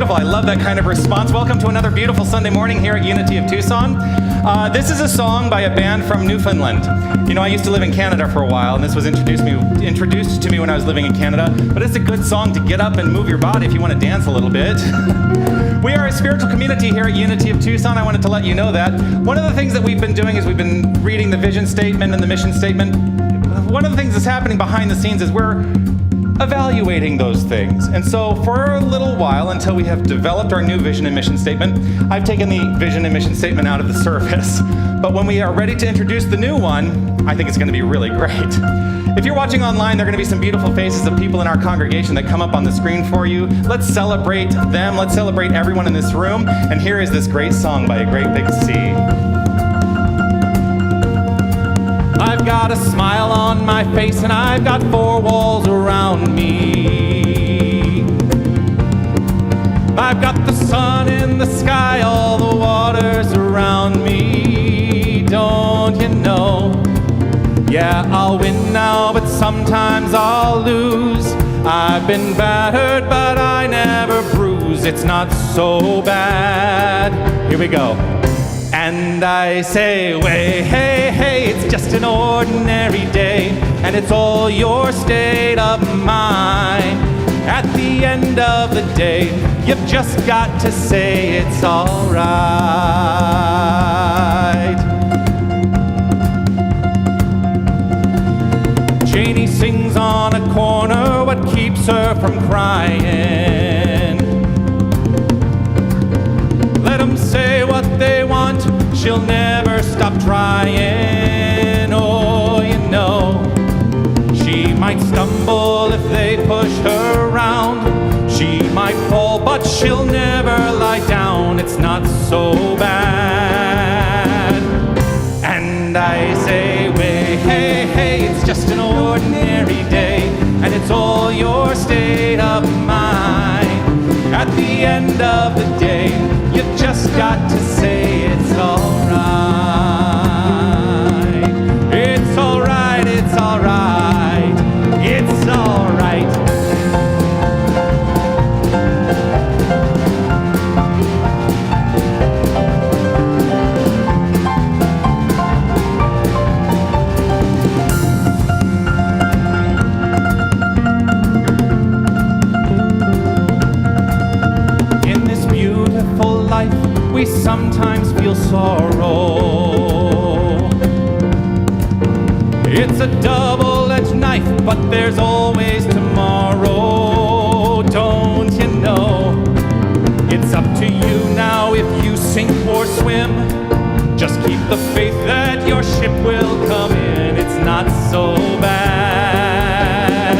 beautiful. I love that kind of response. Welcome to another beautiful Sunday morning here at Unity of Tucson. This is a song by a band from Newfoundland. You know, I used to live in Canada for a while, and this was introduced to me when I was living in Canada. But it's a good song to get up and move your body if you want to dance a little bit. We are a spiritual community here at Unity of Tucson. I wanted to let you know that. One of the things that we've been doing is we've been reading the vision statement and the mission statement. One of the things that's happening behind the scenes is we're evaluating those things. And so for a little while, until we have developed our new vision and mission statement, I've taken the vision and mission statement out of the service. But when we are ready to introduce the new one, I think it's going to be really great. If you're watching online, there are going to be some beautiful faces of people in our congregation that come up on the screen for you. Let's celebrate them. Let's celebrate everyone in this room. And here is this great song by A Great Big Sea. I've got a smile on my face and I've got four walls around me. I've got the sun in the sky, all the waters around me. Don't you know? Yeah, I'll win now, but sometimes I'll lose. I've been battered, but I never bruise. It's not so bad. Here we go. And I say, way, hey, hey, it's just an ordinary day, and it's all your state of mind. At the end of the day, you've just got to say it's all right. Janie sings on a corner, what keeps her from crying? Let them say what they want, she'll never stop trying. Oh, you know, she might stumble if they push her around. She might fall, but she'll never lie down. It's not so bad. And I say, way, hey, hey, it's just an ordinary day, and it's all your state of mind. At the end of the day, you've just got to say it's all right. It's all right, it's all right, it's all right. In this beautiful life, we sometimes feel sorrow. It's a double-edged knife, but there's always tomorrow. Don't you know? It's up to you now if you sink or swim. Just keep the faith that your ship will come in. It's not so bad.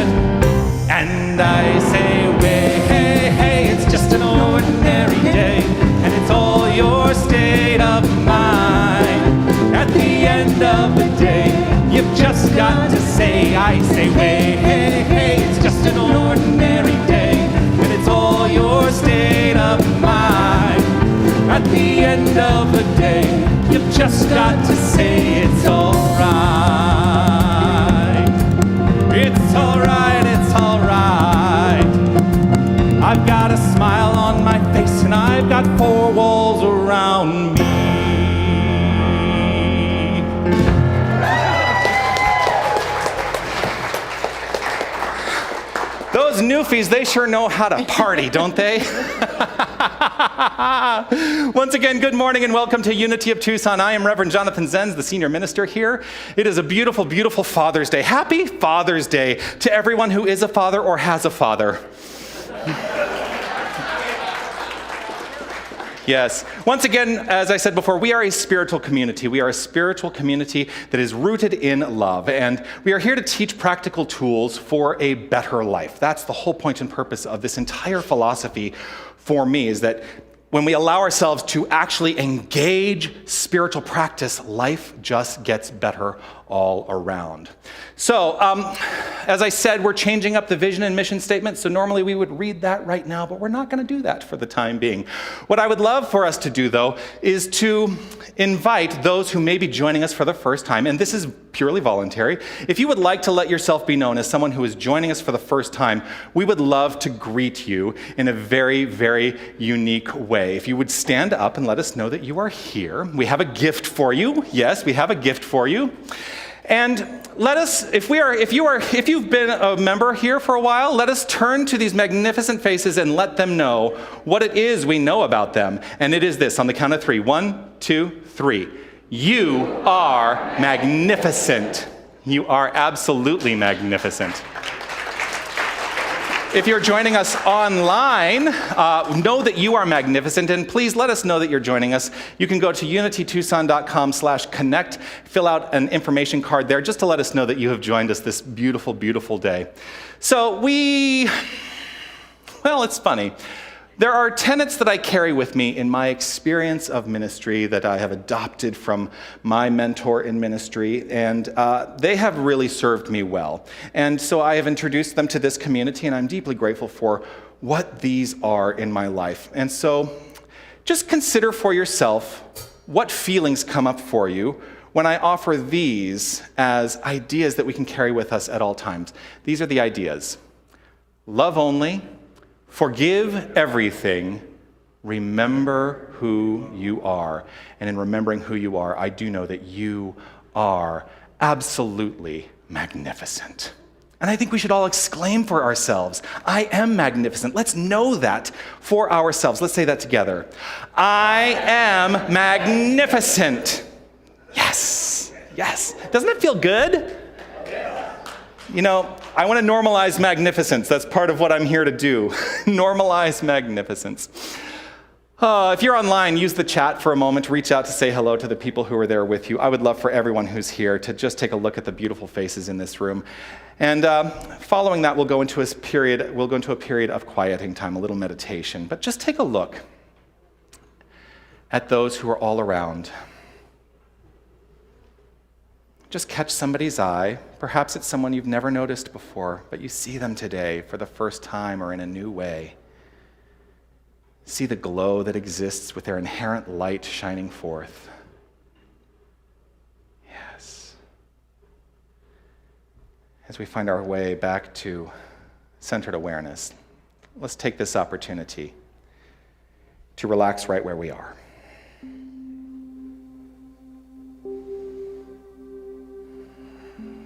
And I say, way, hey, hey, it's just an ordinary day, and it's all your state of mind. At the end of the day, you've just got to say, I say, way, hey, hey, it's just an ordinary day, and it's all your state of mind. At the end of the day, you've just got to say it's all right. It's all right, it's all right. I've got a smile on my face and I've got four walls around me. Those newfies, they sure know how to party, don't they? Once again, good morning and welcome to Unity of Tucson. I am Reverend Jonathan Zenz, the senior minister here. It is a beautiful, beautiful Father's Day. Happy Father's Day to everyone who is a father or has a father. Yes. Once again, as I said before, we are a spiritual community. We are a spiritual community that is rooted in love. And we are here to teach practical tools for a better life. That's the whole point and purpose of this entire philosophy for me, is that when we allow ourselves to actually engage spiritual practice, life just gets better all around. So, as I said, we're changing up the vision and mission statement, so normally we would read that right now, but we're not going to do that for the time being. What I would love for us to do, though, is to invite those who may be joining us for the first time, and this is purely voluntary. If you would like to let yourself be known as someone who is joining us for the first time, we would love to greet you in a very, very unique way. If you would stand up and let us know that you are here. We have a gift for you. Yes, we have a gift for you. And let us, if you've been a member here for a while, let us turn to these magnificent faces and let them know what it is we know about them. And it is this, on the count of 3. 1, 2, 3. You are magnificent. You are absolutely magnificent. If you're joining us online, know that you are magnificent, and please let us know that you're joining us. You can go to unitytucson.com/connect, fill out an information card there just to let us know that you have joined us this beautiful, beautiful day. So it's funny. There are tenets that I carry with me in my experience of ministry that I have adopted from my mentor in ministry, and they have really served me well. And so I have introduced them to this community, and I'm deeply grateful for what these are in my life. And so just consider for yourself what feelings come up for you when I offer these as ideas that we can carry with us at all times. These are the ideas. Love only. Forgive everything, remember who you are. And in remembering who you are, I do know that you are absolutely magnificent. And I think we should all exclaim for ourselves, I am magnificent. Let's know that for ourselves. Let's say that together. I am magnificent. Yes, yes. Doesn't it feel good? You know, I want to normalize magnificence. That's part of what I'm here to do. Normalize magnificence. If you're online, use the chat for a moment to reach out to say hello to the people who are there with you. I would love for everyone who's here to just take a look at the beautiful faces in this room. And following that, we'll go into a period of quieting time, a little meditation. But just take a look at those who are all around. Just catch somebody's eye. Perhaps it's someone you've never noticed before, but you see them today for the first time or in a new way. See the glow that exists with their inherent light shining forth. Yes. As we find our way back to centered awareness, let's take this opportunity to relax right where we are.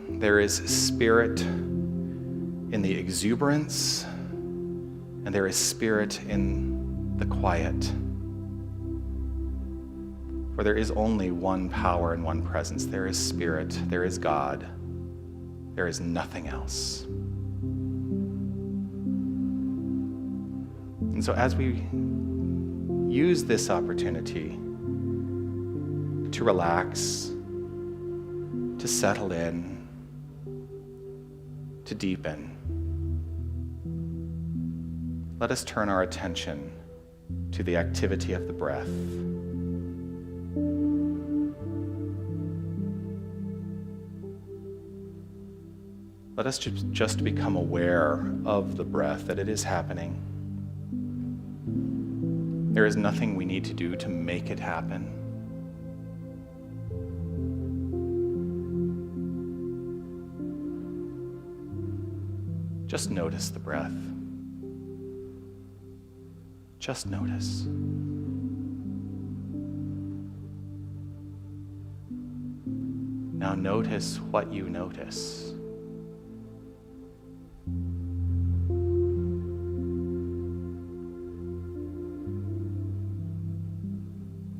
There is spirit in the exuberance, and there is spirit in the quiet. For there is only one power and one presence. There is spirit, there is God, there is nothing else. And so as we use this opportunity to relax, to settle in, to deepen, let us turn our attention to the activity of the breath. Let us just become aware of the breath, that it is happening. There is nothing we need to do to make it happen. Just notice the breath. Just notice. Now notice what you notice.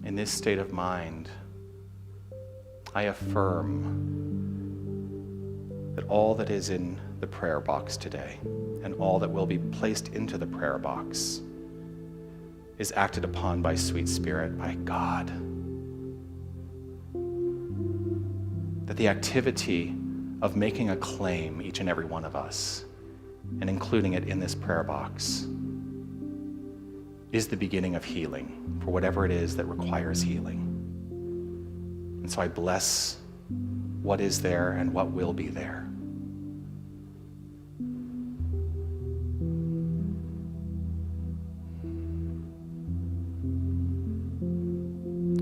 In this state of mind, I affirm that all that is in the prayer box today and all that will be placed into the prayer box is acted upon by sweet spirit, by God. That the activity of making a claim, each and every one of us, and including it in this prayer box, is the beginning of healing for whatever it is that requires healing. And so I bless what is there and what will be there.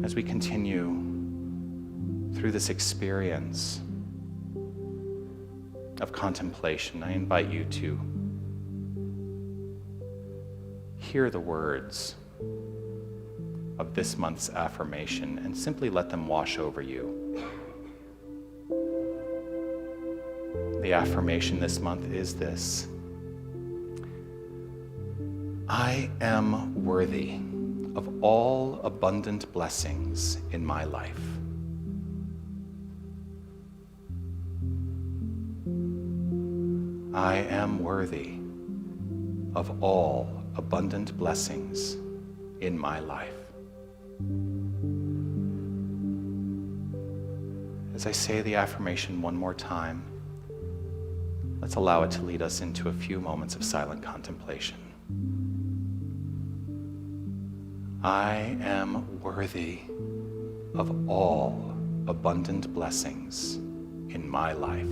As we continue through this experience of contemplation, I invite you to hear the words of this month's affirmation and simply let them wash over you. The affirmation this month is this: I am worthy of all abundant blessings in my life. I am worthy of all abundant blessings in my life. As I say the affirmation one more time, let's allow it to lead us into a few moments of silent contemplation. I am worthy of all abundant blessings in my life.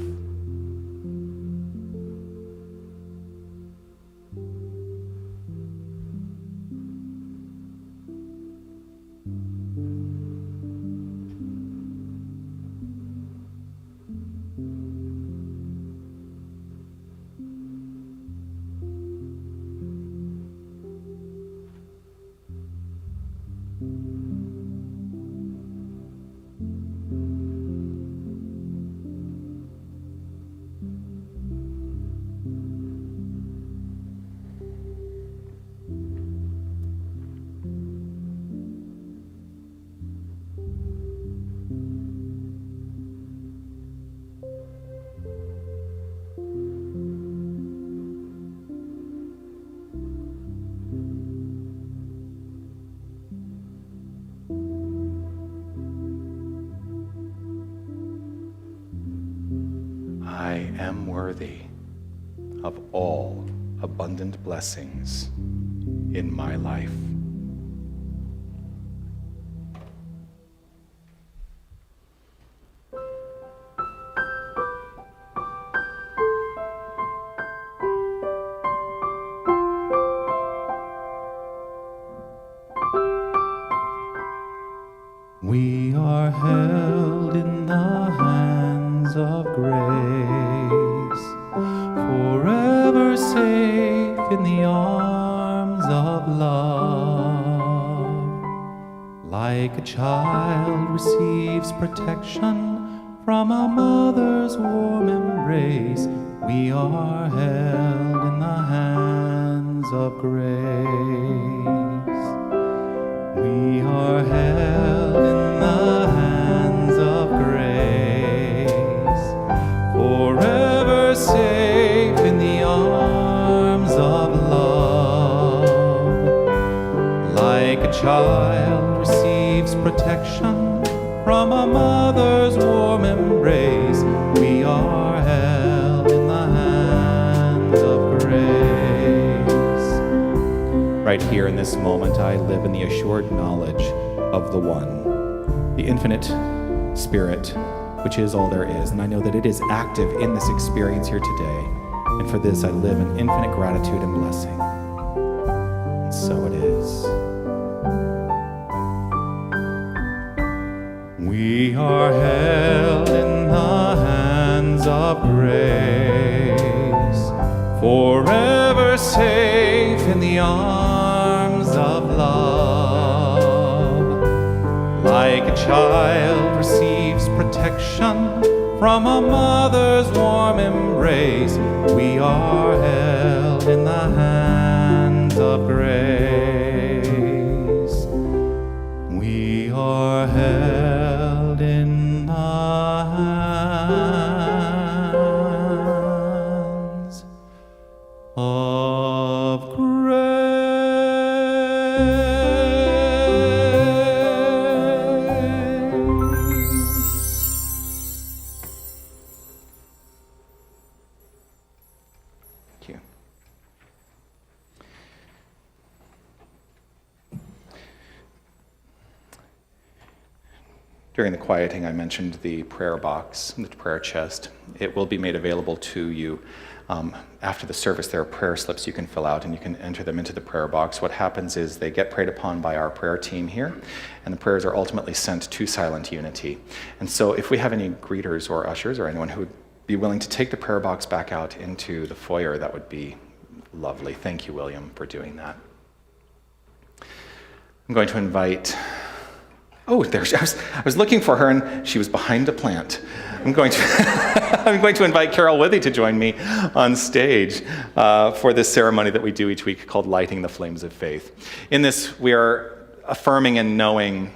I am worthy of all abundant blessings in my life. We are held in the hands of grace, forever safe in the arms of love. Like a child receives protection from a mother's warm embrace, we are held in the hands of grace. We are held in the hands of grace, forever safe in the arms of love. Like a child receives protection from a mother's warm embrace, we are held in the hands of grace. Right here in this moment, I live in the assured knowledge of the One, the infinite Spirit, which is all there is. And I know that it is active in this experience here today. And for this, I live in infinite gratitude and blessing. And so it is. We are held in the hands of grace, forever safe in the arms of love. Like a child receives protection from a mother's warm embrace, we are held in the hands of grace. We are held in the hands of grace. Thank you. During the quieting, I mentioned the prayer box, the prayer chest. It will be made available to you after the service. There are prayer slips you can fill out, and you can enter them into the prayer box. What happens is they get prayed upon by our prayer team here, and the prayers are ultimately sent to Silent Unity. And so if we have any greeters or ushers or anyone who would be willing to take the prayer box back out into the foyer, that would be lovely. Thank you, William, for doing that. I'm going to invite... Oh, there she is. I was looking for her, and she was behind a plant. I'm going to invite Carol Withy to join me on stage for this ceremony that we do each week called Lighting the Flames of Faith. In this, we are affirming and knowing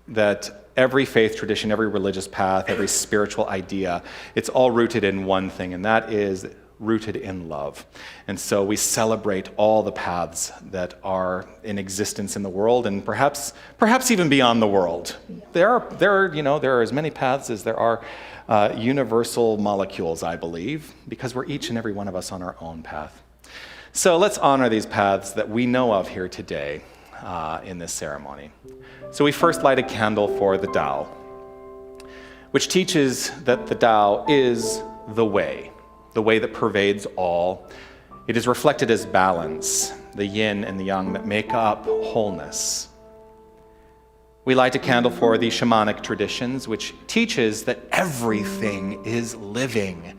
that every faith tradition, every religious path, every spiritual idea, it's all rooted in one thing, and that is rooted in love. And so we celebrate all the paths that are in existence in the world, and perhaps even beyond the world. There are as many paths as there are universal molecules, I believe, because we're each and every one of us on our own path. So let's honor these paths that we know of here today in this ceremony. So we first light a candle for the Tao, which teaches that the Tao is the way that pervades all. It is reflected as balance, the yin and the yang that make up wholeness. We light a candle for the shamanic traditions, which teaches that everything is living.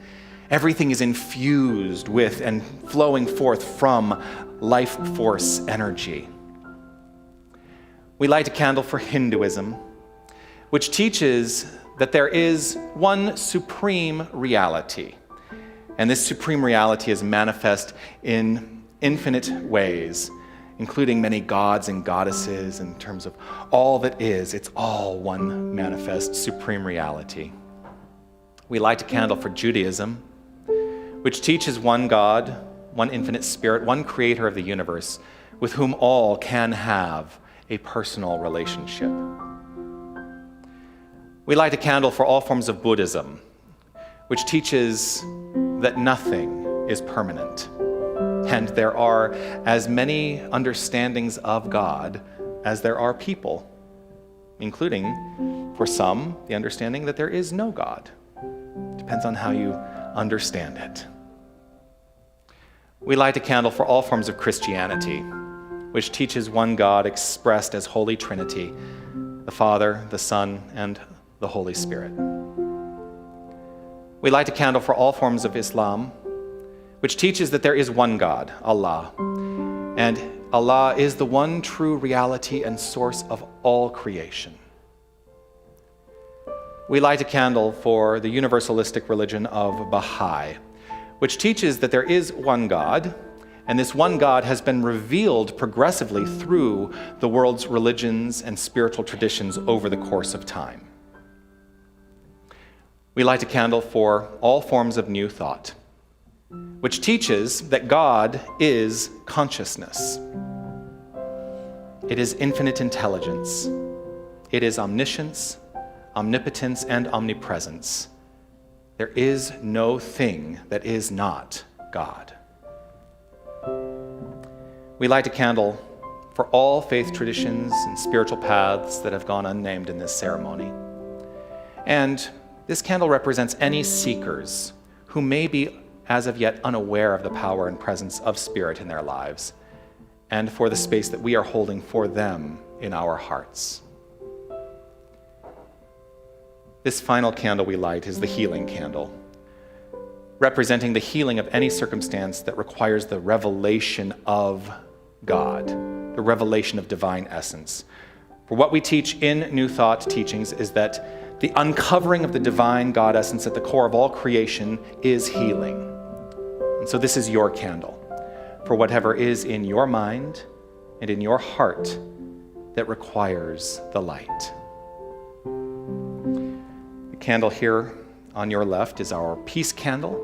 Everything is infused with and flowing forth from life force energy. We light a candle for Hinduism, which teaches that there is one supreme reality. And this supreme reality is manifest in infinite ways, including many gods and goddesses in terms of all that is. It's all one manifest supreme reality. We light a candle for Judaism, which teaches one God, one infinite spirit, one creator of the universe, with whom all can have a personal relationship. We light a candle for all forms of Buddhism, which teaches that nothing is permanent, and there are as many understandings of God as there are people, including, for some, the understanding that there is no God. Depends on how you understand it. We light a candle for all forms of Christianity, which teaches one God expressed as Holy Trinity, the Father, the Son, and the Holy Spirit. We light a candle for all forms of Islam, which teaches that there is one God, Allah, and Allah is the one true reality and source of all creation. We light a candle for the universalistic religion of Baha'i, which teaches that there is one God, and this one God has been revealed progressively through the world's religions and spiritual traditions over the course of time. We light a candle for all forms of New Thought, which teaches that God is consciousness. It is infinite intelligence. It is omniscience, omnipotence, and omnipresence. There is no thing that is not God. We light a candle for all faith traditions and spiritual paths that have gone unnamed in this ceremony. And this candle represents any seekers who may be as of yet unaware of the power and presence of Spirit in their lives, and for the space that we are holding for them in our hearts. This final candle we light is the healing candle, representing the healing of any circumstance that requires the revelation of God, the revelation of divine essence. For what we teach in New Thought teachings is that the uncovering of the divine God essence at the core of all creation is healing. And so this is your candle for whatever is in your mind and in your heart that requires the light. The candle here on your left is our peace candle,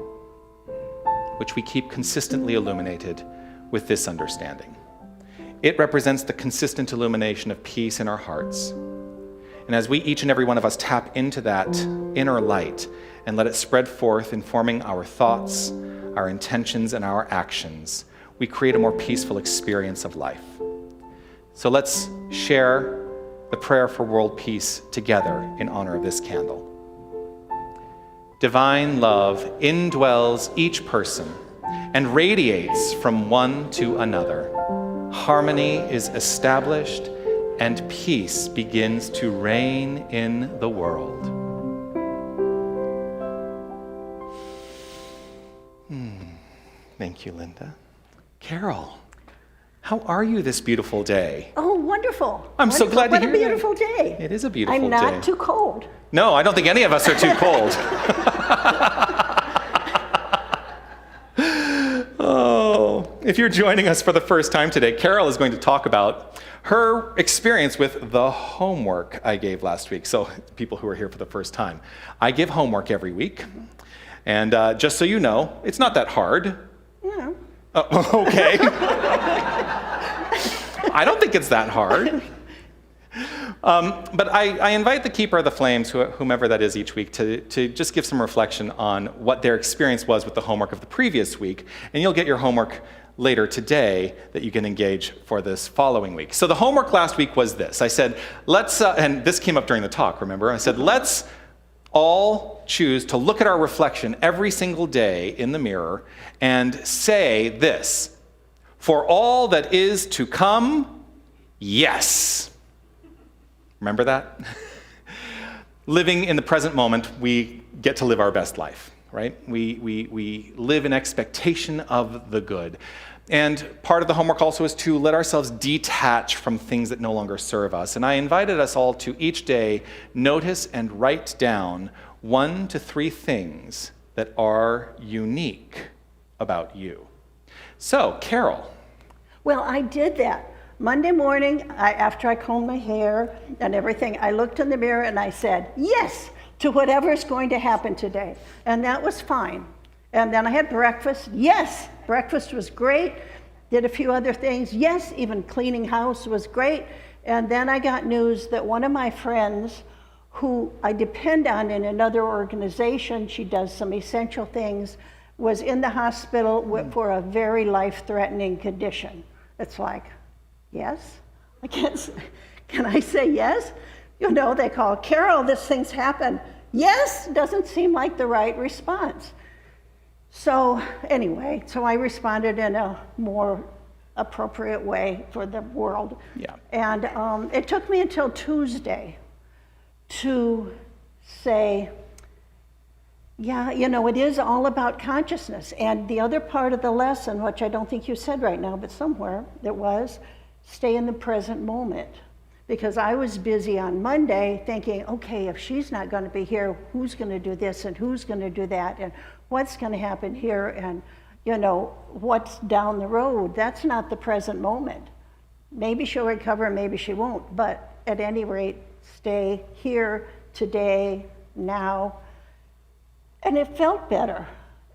which we keep consistently illuminated with this understanding. It represents the consistent illumination of peace in our hearts. And as we, each and every one of us, tap into that inner light and let it spread forth, informing our thoughts, our intentions, and our actions, we create a more peaceful experience of life. So let's share the prayer for world peace together in honor of this candle. Divine love indwells each person and radiates from one to another. Harmony is established and peace begins to reign in the world. Thank you, Linda. Carol, how are you this beautiful day? Oh, wonderful. I'm so glad to hear What a beautiful day. It is a beautiful day. I'm not too cold. No, I don't think any of us are too cold. Oh, if you're joining us for the first time today, Carol is going to talk about her experience with the homework I gave last week. So people who are here for the first time, I give homework every week. And just so you know, it's not that hard. Yeah. Okay. I don't think it's that hard. But I invite the keeper of the flames, whomever that is each week, to just give some reflection on what their experience was with the homework of the previous week. And you'll get your homework later today that you can engage for this following week. So the homework last week was this. I said, and this came up during the talk, remember? I said, let's all choose to look at our reflection every single day in the mirror and say this: for all that is to come, yes. Remember that? Living in the present moment, we get to live our best life, right? We live in expectation of the good. And part of the homework also is to let ourselves detach from things that no longer serve us. And I invited us all to each day notice and write down 1 to 3 things that are unique about you. So, Carol. Well, I did that. Monday morning, after I combed my hair and everything, I looked in the mirror and I said, yes, to whatever's going to happen today. And that was fine. And then I had breakfast. Yes, breakfast was great. Did a few other things. Yes, even cleaning house was great. And then I got news that one of my friends, who I depend on in another organization, she does some essential things, was in the hospital for a very life-threatening condition. It's like, yes? I can't, can I say yes? You know, they call, Carol, this thing's happened. Yes, doesn't seem like the right response. So anyway, so I responded in a more appropriate way for the world. Yeah. And it took me until Tuesday to say, yeah, you know, it is all about consciousness. And the other part of the lesson, which I don't think you said right now, but somewhere it was, stay in the present moment. Because I was busy on Monday thinking, okay, if she's not going to be here, who's going to do this and who's going to do that and what's going to happen here and, you know, what's down the road. That's not the present moment. Maybe she'll recover, maybe she won't. But at any rate, stay here, today, now. And it felt better.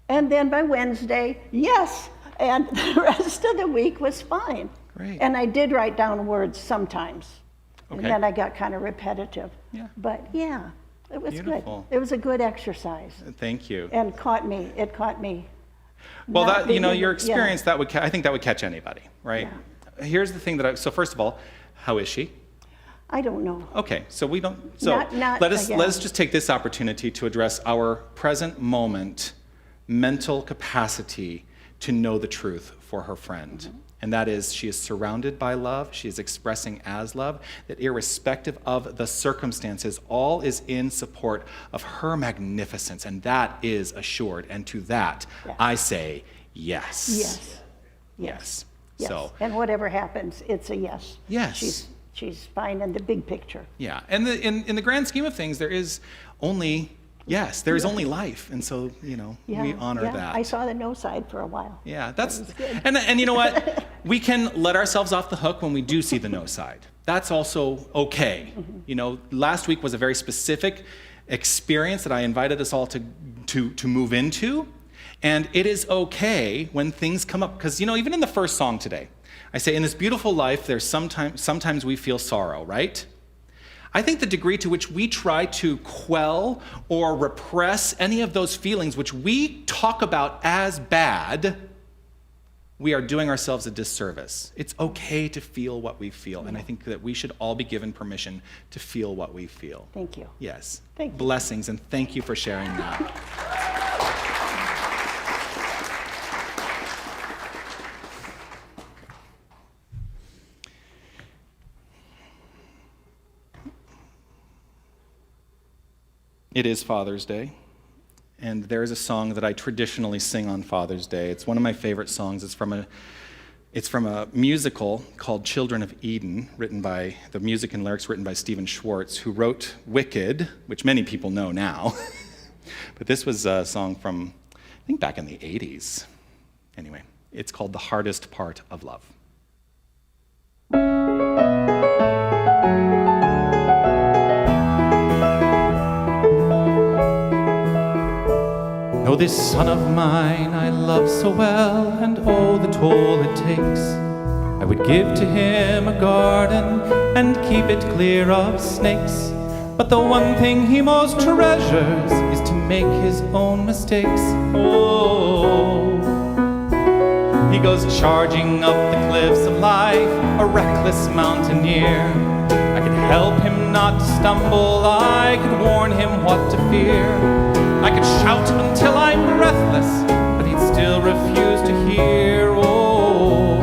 And then by Wednesday, yes. And the rest of the week was fine. Great. And I did write down words sometimes. Okay. And then I got kind of repetitive. Yeah. But yeah, it was Beautiful. good. It was a good exercise. Thank you. And it caught me. Well, not that, you know, being- your experience, yeah. I think that would catch anybody, right? Yeah. Here's the thing so first of all, how is she? I don't know. Okay, so we don't, so Not let's again. just take this opportunity to address our present moment mental capacity to know the truth for her friend. Mm-hmm. And that is, she is surrounded by love, she is expressing as love, that irrespective of the circumstances, all is in support of her magnificence, and that is assured. And to that, Yeah. I say yes. Yes. Yes. Yes. So, And whatever happens, it's a yes. Yes. She's fine in the big picture. yeah. And in the grand scheme of things, there is only only life. And so, you know, Yeah. we honor yeah. that. I saw the no side for a while. Yeah, that's was good. and you know what? We can let ourselves off the hook when we do see the no side. That's also okay. Mm-hmm. You know, last week was a very specific experience that I invited us all to move into, and it is okay when things come up, because you know, even in the first song today, I say, in this beautiful life, there's sometimes we feel sorrow, right? I think the degree to which we try to quell or repress any of those feelings which we talk about as bad we are doing ourselves a disservice. It's okay to feel what we feel, and I think that we should all be given permission to feel what we feel. Thank you. Yes. Thank you. Blessings, and thank you for sharing that. It is Father's Day, and there is a song that I traditionally sing on Father's Day. It's one of my favorite songs. It's from a musical called Children of Eden, the music and lyrics written by Stephen Schwartz, who wrote Wicked, which many people know now. But this was a song from, I think, back in the 80s. Anyway, it's called The Hardest Part of Love. Oh, this son of mine I love so well, and oh, the toll it takes. I would give to him a garden and keep it clear of snakes. But the one thing he most treasures is to make his own mistakes. Oh, he goes charging up the cliffs of life, a reckless mountaineer. I could help him not to stumble, I could warn him what to fear. I could shout until I'm breathless, but he'd still refuse to hear. Oh,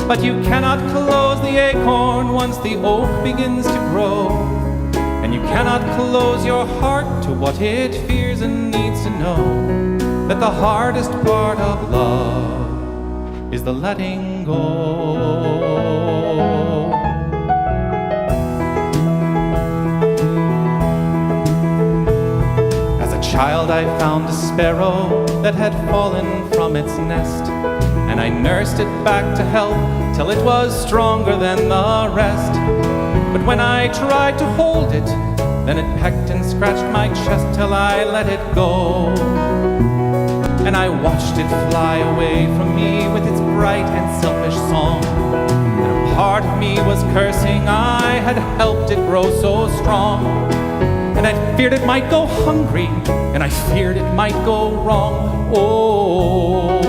but you cannot close the acorn once the oak begins to grow, and you cannot close your heart to what it fears and needs to know, that the hardest part of love is the letting go. Child, I found a sparrow that had fallen from its nest, and I nursed it back to health till it was stronger than the rest. But when I tried to hold it, then it pecked and scratched my chest till I let it go. And I watched it fly away from me with its bright and selfish song, and a part of me was cursing I had helped it grow so strong. And I feared it might go hungry, and I feared it might go wrong. Oh,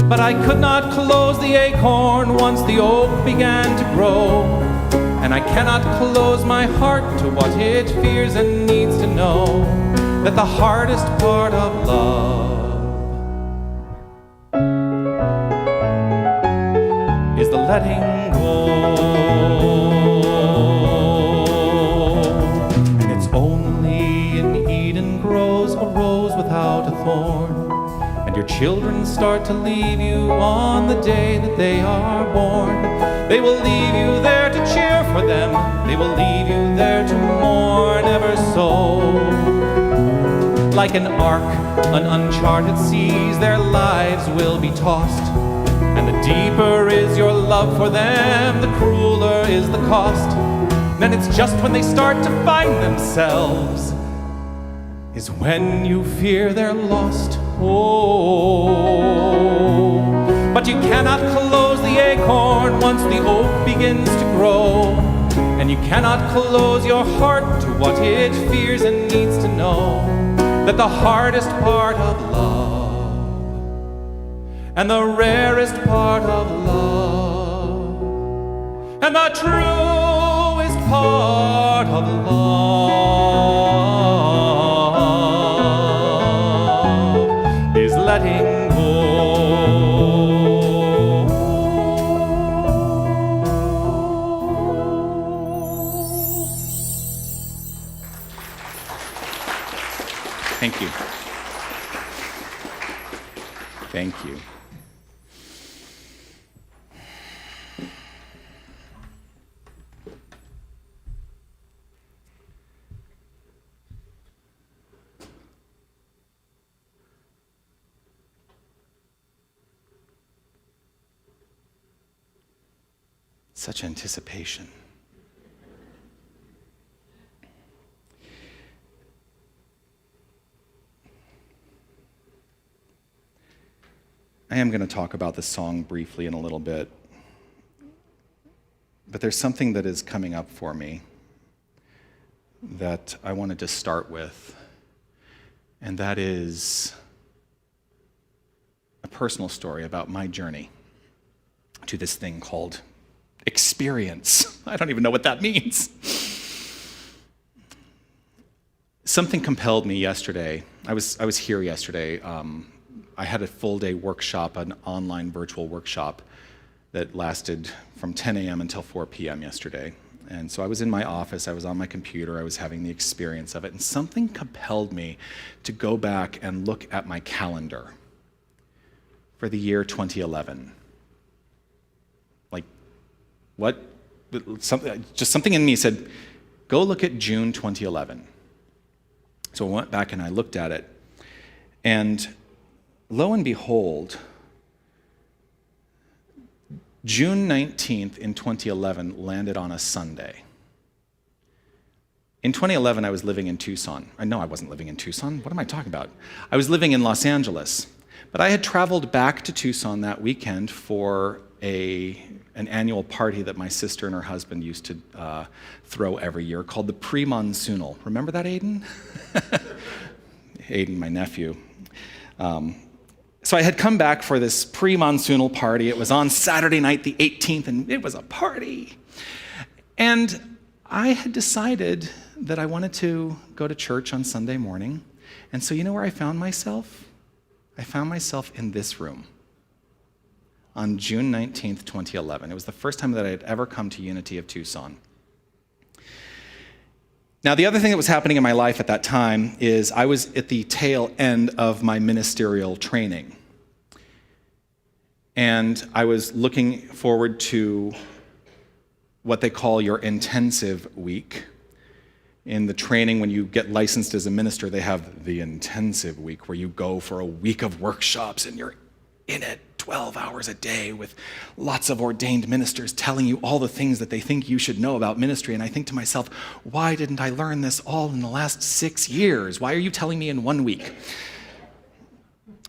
but I could not close the acorn once the oak began to grow, and I cannot close my heart to what it fears and needs to know, that the hardest part of love is the letting go. Your children start to leave you on the day that they are born. They will leave you there to cheer for them. They will leave you there to mourn ever so. Like an ark on uncharted seas, their lives will be tossed. And the deeper is your love for them, the crueler is the cost. Then it's just when they start to find themselves is when you fear they're lost. Oh, but you cannot close the acorn once the oak begins to grow, and you cannot close your heart to what it fears and needs to know, that the hardest part of love and the rarest part of love and the truest part of love letting go. Thank you. Thank you. Such anticipation. I am going to talk about this song briefly in a little bit, but there's something that is coming up for me that I wanted to start with, and that is a personal story about my journey to this thing called experience. I don't even know what that means. Something compelled me yesterday. I was here yesterday. I had a full-day workshop, an online virtual workshop that lasted from 10 a.m. until 4 p.m. yesterday. And so I was in my office, I was on my computer, I was having the experience of it, and something compelled me to go back and look at my calendar for the year 2011. Like, what? Something in me said, go look at June 2011. So I went back and I looked at it, and lo and behold, June 19th in 2011 landed on a Sunday. In 2011, I was living in Tucson. No, I wasn't living in Tucson. What am I talking about? I was living in Los Angeles. But I had traveled back to Tucson that weekend for an annual party that my sister and her husband used to throw every year called the Pre-Monsoonal. Remember that, Aiden? Aiden, my nephew. So I had come back for this pre-monsoonal party. It was on Saturday night, the 18th, and it was a party. And I had decided that I wanted to go to church on Sunday morning. And so you know where I found myself? I found myself in this room on June 19th, 2011. It was the first time that I had ever come to Unity of Tucson. Now, the other thing that was happening in my life at that time is I was at the tail end of my ministerial training. And I was looking forward to what they call your intensive week. In the training, when you get licensed as a minister, they have the intensive week where you go for a week of workshops and you're in it 12 hours a day with lots of ordained ministers telling you all the things that they think you should know about ministry. And I think to myself, why didn't I learn this all in the last 6 years? Why are you telling me in 1 week?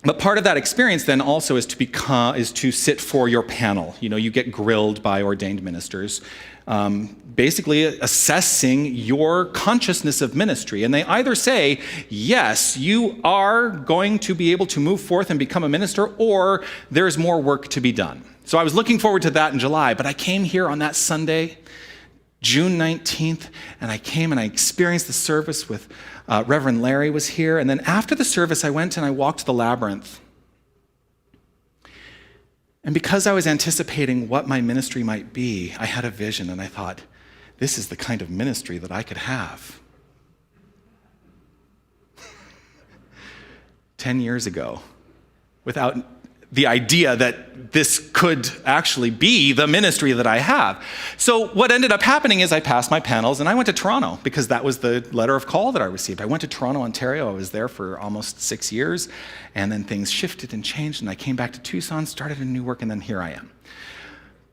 But part of that experience then also is to sit for your panel. You know, you get grilled by ordained ministers, basically assessing your consciousness of ministry. And they either say, yes, you are going to be able to move forth and become a minister, or there's more work to be done. So I was looking forward to that in July, but I came here on that Sunday, June 19th, and I came and I experienced the service with Reverend Larry was here. And then after the service, I went and I walked the labyrinth. And because I was anticipating what my ministry might be, I had a vision and I thought, this is the kind of ministry that I could have. 10 years ago, without the idea that this could actually be the ministry that I have. So what ended up happening is I passed my panels and I went to Toronto because that was the letter of call that I received. I went to Toronto, Ontario. I was there for almost 6 years, and then things shifted and changed, and I came back to Tucson, started a new work, and then here I am.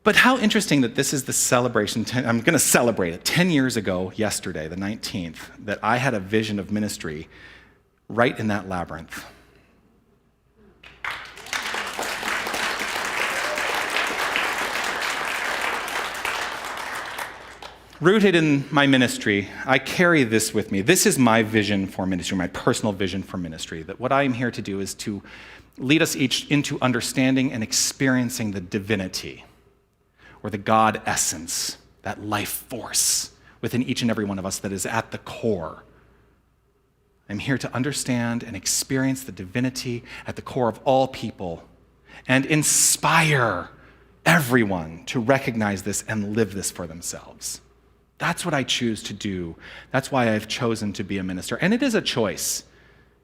But how interesting that this is the celebration. I'm going to celebrate it. 10 years ago, yesterday, the 19th, that I had a vision of ministry right in that labyrinth. Rooted in my ministry, I carry this with me. This is my vision for ministry, my personal vision for ministry, that what I am here to do is to lead us each into understanding and experiencing the divinity, or the God essence, that life force within each and every one of us that is at the core. I'm here to understand and experience the divinity at the core of all people and inspire everyone to recognize this and live this for themselves. That's what I choose to do. That's why I've chosen to be a minister. And it is a choice.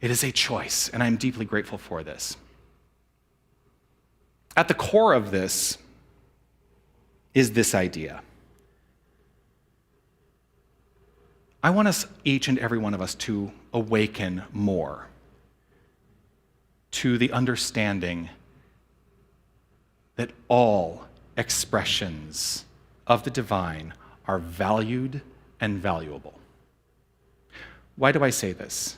It is a choice, and I'm deeply grateful for this. At the core of this is this idea. I want us, each and every one of us, to awaken more to the understanding that all expressions of the divine are valued and valuable. Why do I say this?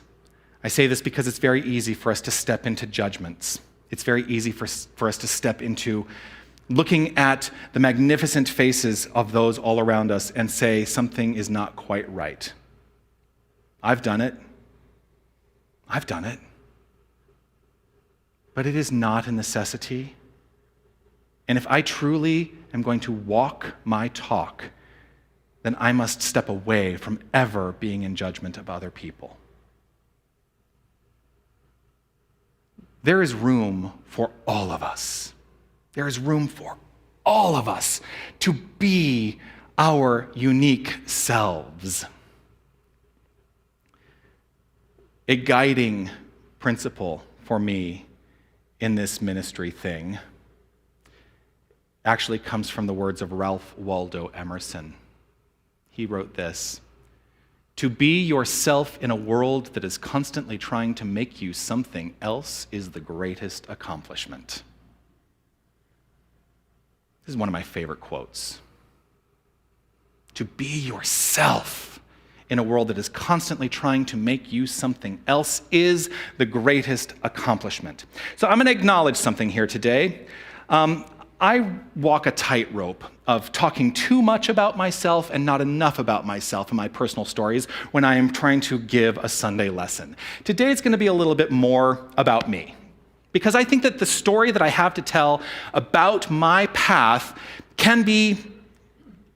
I say this because it's very easy for us to step into judgments. It's very easy for us to step into looking at the magnificent faces of those all around us and say something is not quite right. I've done it. I've done it. but it is not a necessity. And if I truly am going to walk my talk, then I must step away from ever being in judgment of other people. There is room for all of us. There is room for all of us to be our unique selves. A guiding principle for me in this ministry thing actually comes from the words of Ralph Waldo Emerson. He wrote this: "To be yourself in a world that is constantly trying to make you something else is the greatest accomplishment." This is one of my favorite quotes. To be yourself in a world that is constantly trying to make you something else is the greatest accomplishment. So I'm going to acknowledge something here today. I walk a tightrope of talking too much about myself and not enough about myself and my personal stories when I am trying to give a Sunday lesson. Today it's going to be a little bit more about me, because I think that the story that I have to tell about my path can be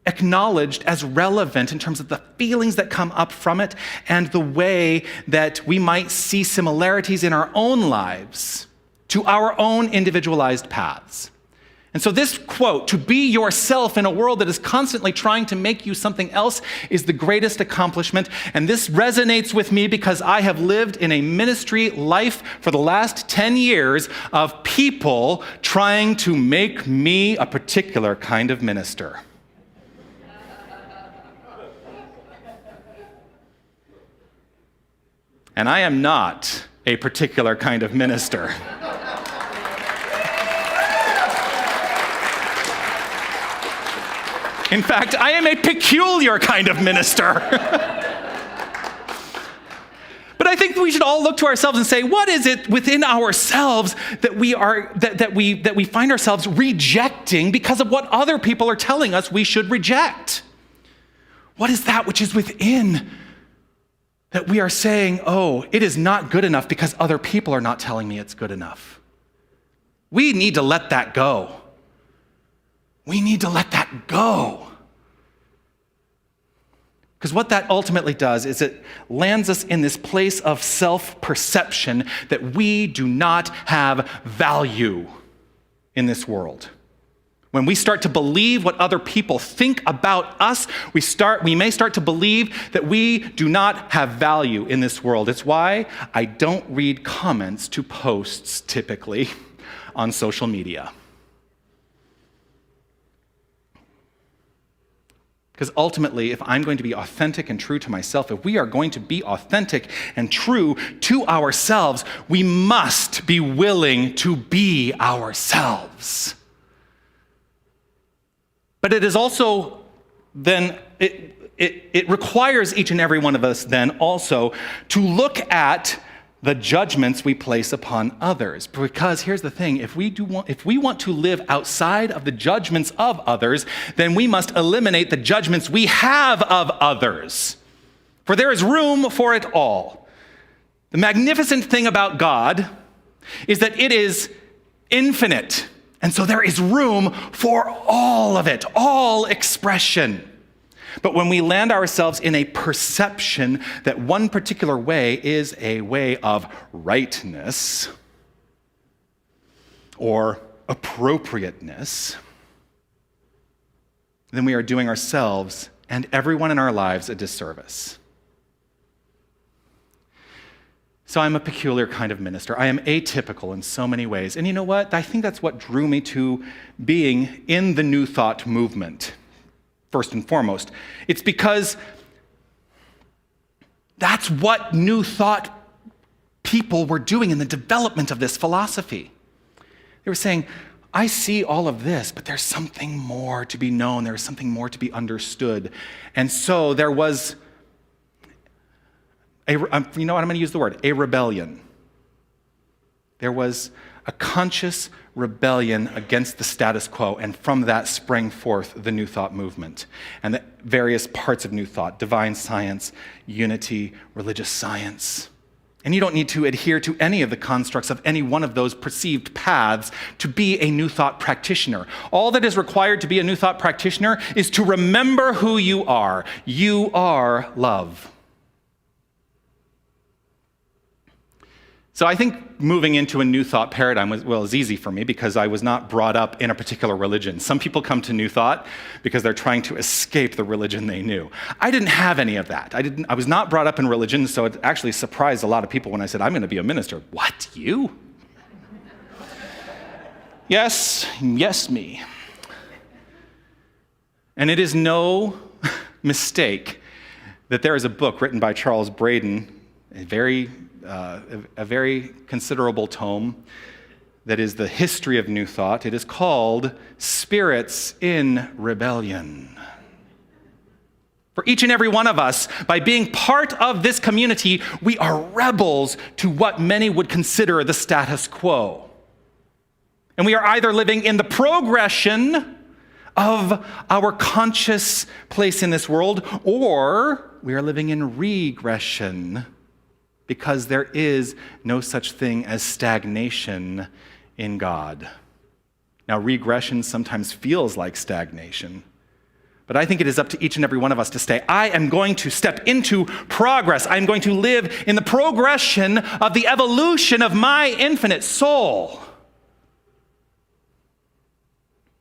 acknowledged as relevant in terms of the feelings that come up from it and the way that we might see similarities in our own lives to our own individualized paths. And so this quote, "To be yourself in a world that is constantly trying to make you something else is the greatest accomplishment." And this resonates with me because I have lived in a ministry life for the last 10 years of people trying to make me a particular kind of minister. And I am not a particular kind of minister. In fact, I am a peculiar kind of minister. But I think we should all look to ourselves and say, what is it within ourselves that we find ourselves rejecting because of what other people are telling us we should reject? What is that which is within that we are saying, oh, it is not good enough because other people are not telling me it's good enough? We need to let that go. We need to let that go. Because what that ultimately does is it lands us in this place of self-perception that we do not have value in this world. When we start to believe what other people think about us, we may start to believe that we do not have value in this world. It's why I don't read comments to posts typically on social media. Because ultimately, if I'm going to be authentic and true to myself, if we are going to be authentic and true to ourselves, we must be willing to be ourselves. But it is also then, it requires each and every one of us then also to look at the judgments we place upon others. Because here's the thing, if we want to live outside of the judgments of others, then we must eliminate the judgments we have of others. For there is room for it all. The magnificent thing about God is that it is infinite. And so there is room for all of it, all expression. But when we land ourselves in a perception that one particular way is a way of rightness or appropriateness, then we are doing ourselves and everyone in our lives a disservice. So I'm a peculiar kind of minister. I am atypical in so many ways. And you know what? I think that's what drew me to being in the New Thought movement. First and foremost, it's because that's what New Thought people were doing in the development of this philosophy. They were saying, I see all of this, but there's something more to be known. There's something more to be understood. And so there was, I'm going to use the word, a rebellion. There was a conscious rebellion against the status quo, and from that sprang forth the New Thought movement and the various parts of New Thought: divine science, unity, religious science, And you don't need to adhere to any of the constructs of any one of those perceived paths to be a New Thought practitioner. All that is required to be a New Thought practitioner is to remember who you are. You are love. So I think moving into a New Thought paradigm was easy for me because I was not brought up in a particular religion. Some people come to New Thought because they're trying to escape the religion they knew. I didn't have any of that. I was not brought up in religion, so it actually surprised a lot of people when I said, I'm going to be a minister. What, you? Yes, me. And it is no mistake that there is a book written by Charles Braden, a very considerable tome that is the history of New Thought. It is called Spirits in Rebellion. For each and every one of us, by being part of this community, we are rebels to what many would consider the status quo. And we are either living in the progression of our conscious place in this world, or we are living in regression, because there is no such thing as stagnation in God. Now, regression sometimes feels like stagnation, but I think it is up to each and every one of us to say, I am going to step into progress. I'm going to live in the progression of the evolution of my infinite soul.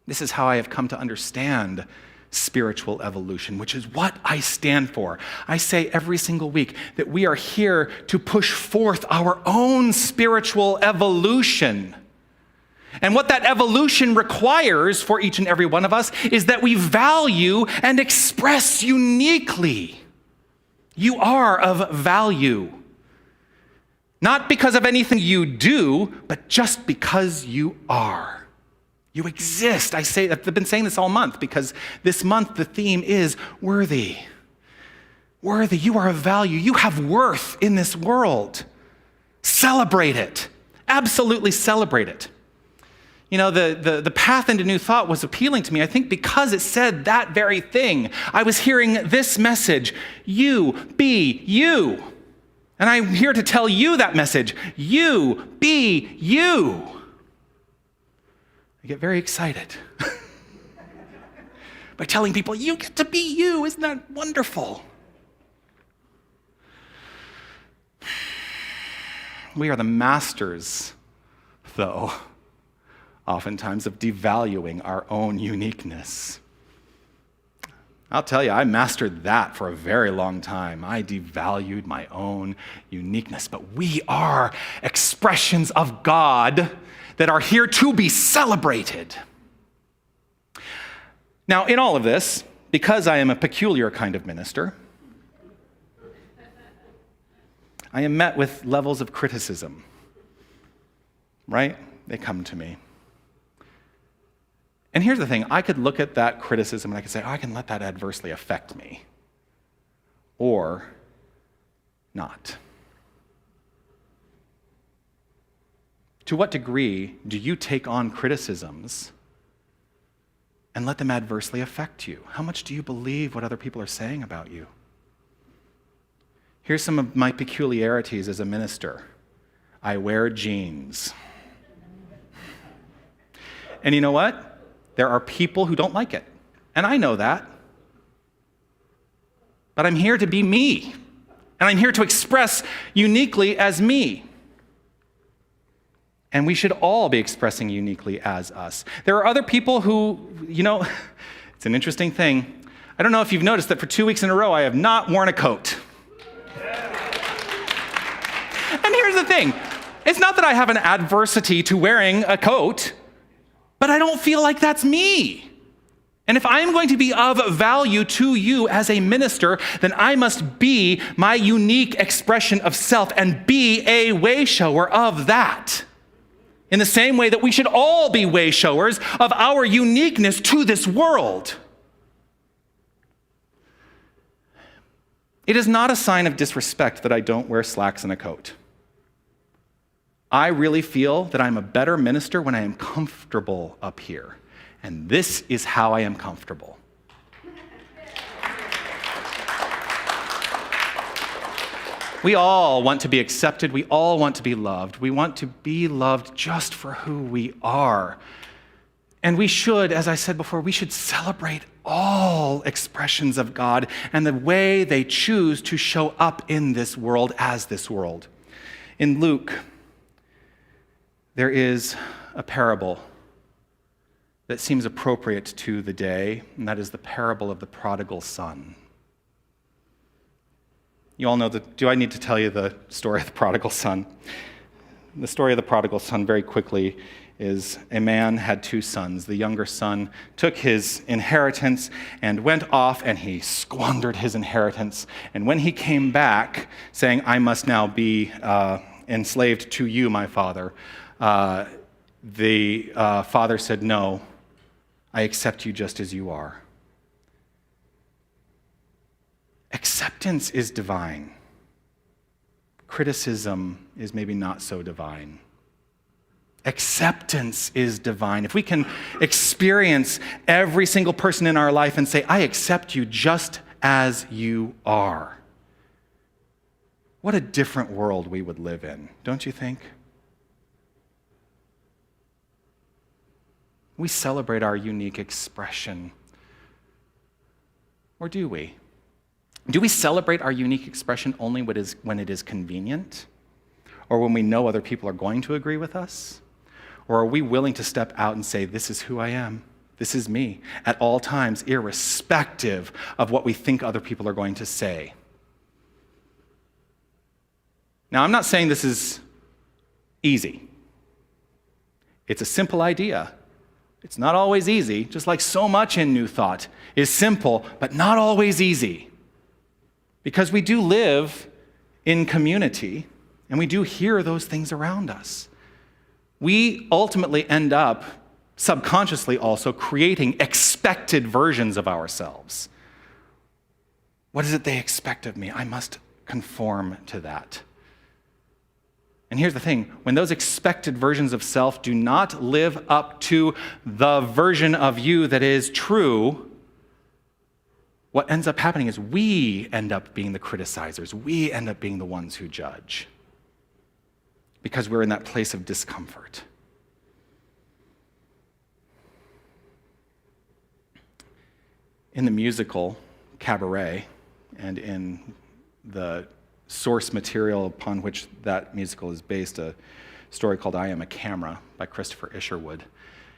This is how I have come to understand spiritual evolution, which is what I stand for. I say every single week that we are here to push forth our own spiritual evolution. And what that evolution requires for each and every one of us is that we value and express uniquely. You are of value. Not because of anything you do, but just because you are. You exist. I've been saying this all month because this month the theme is worthy. Worthy. You are of value. You have worth in this world. Celebrate it. Absolutely celebrate it. You know, the path into New Thought was appealing to me, I think, because it said that very thing. I was hearing this message, you be you. And I'm here to tell you that message, you be you. I get very excited by telling people, you get to be you. Isn't that wonderful? We are the masters, though, oftentimes of devaluing our own uniqueness. I'll tell you, I mastered that for a very long time. I devalued my own uniqueness. But we are expressions of God that are here to be celebrated. Now, in all of this, because I am a peculiar kind of minister, I am met with levels of criticism, right? They come to me. And here's the thing, I could look at that criticism and I could say, I can let that adversely affect me, or not. To what degree do you take on criticisms and let them adversely affect you? How much do you believe what other people are saying about you? Here's some of my peculiarities as a minister. I wear jeans. And you know what? There are people who don't like it. And I know that. But I'm here to be me. And I'm here to express uniquely as me. And we should all be expressing uniquely as us. There are other people who, it's an interesting thing. I don't know if you've noticed that for 2 weeks in a row, I have not worn a coat. And here's the thing. It's not that I have an adversity to wearing a coat, but I don't feel like that's me. And if I'm going to be of value to you as a minister, then I must be my unique expression of self and be a way shower of that. In the same way that we should all be way showers of our uniqueness to this world. It is not a sign of disrespect that I don't wear slacks and a coat. I really feel that I'm a better minister when I am comfortable up here. And this is how I am comfortable. We all want to be accepted. We all want to be loved. We want to be loved just for who we are. And we should, as I said before, we should celebrate all expressions of God and the way they choose to show up in this world as this world. In Luke, there is a parable that seems appropriate to the day, and that is the parable of the prodigal son. You all know do I need to tell you the story of the prodigal son? The story of the prodigal son, very quickly, is a man had two sons. The younger son took his inheritance and went off, and he squandered his inheritance. And when he came back, saying, I must now be enslaved to you, my father, the father said, no, I accept you just as you are. Acceptance is divine. Criticism is maybe not so divine. Acceptance is divine. If we can experience every single person in our life and say, I accept you just as you are, what a different world we would live in, don't you think? We celebrate our unique expression. Or do we? Do we celebrate our unique expression only when it is convenient? Or when we know other people are going to agree with us? Or are we willing to step out and say, this is who I am, this is me, at all times, irrespective of what we think other people are going to say? Now, I'm not saying this is easy. It's a simple idea. It's not always easy, just like so much in New Thought is simple, but not always easy. Because we do live in community, and we do hear those things around us. We ultimately end up, subconsciously also, creating expected versions of ourselves. What is it they expect of me? I must conform to that. And here's the thing, when those expected versions of self do not live up to the version of you that is true, what ends up happening is we end up being the criticizers. We end up being the ones who judge, because we're in that place of discomfort. In the musical Cabaret, and in the source material upon which that musical is based, a story called I Am a Camera by Christopher Isherwood,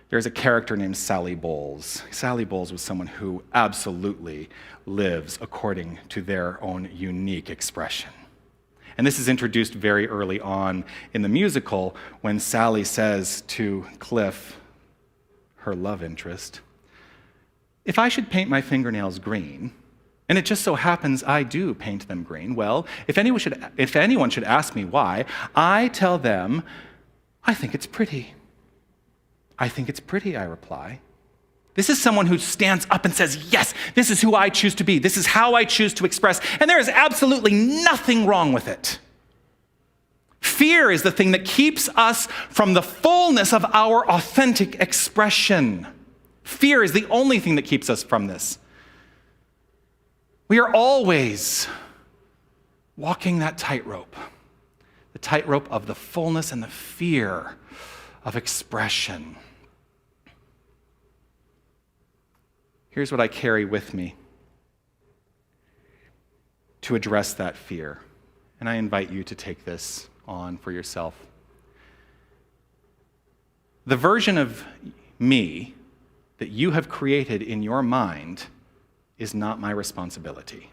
there's a character named Sally Bowles. Sally Bowles was someone who absolutely lives according to their own unique expression. And this is introduced very early on in the musical when Sally says to Cliff, her love interest, if I should paint my fingernails green, and it just so happens I do paint them green, well, if anyone should ask me why, I tell them, I think it's pretty. I think it's pretty, I reply. This is someone who stands up and says, yes, this is who I choose to be. This is how I choose to express. And there is absolutely nothing wrong with it. Fear is the thing that keeps us from the fullness of our authentic expression. Fear is the only thing that keeps us from this. We are always walking that tightrope, the tightrope of the fullness and the fear of expression. Here's what I carry with me to address that fear, and I invite you to take this on for yourself. The version of me that you have created in your mind is not my responsibility.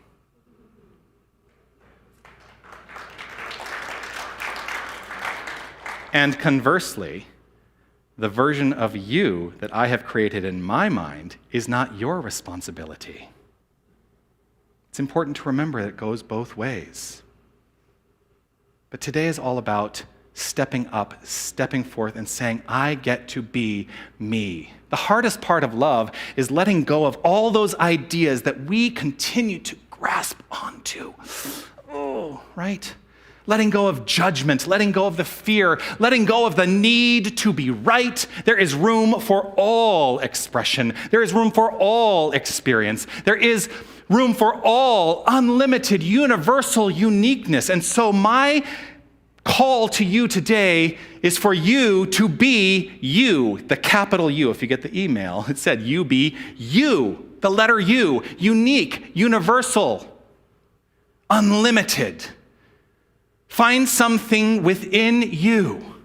And conversely, the version of you that I have created in my mind is not your responsibility. It's important to remember that it goes both ways. But today is all about stepping up, stepping forth, and saying, I get to be me. The hardest part of love is letting go of all those ideas that we continue to grasp onto. Oh, right? Letting go of judgment, letting go of the fear, letting go of the need to be right. There is room for all expression. There is room for all experience. There is room for all unlimited, universal uniqueness. And so my call to you today is for you to be you, the capital U. If you get the email, it said you be you, the letter U, unique, universal, unlimited. Find something within you.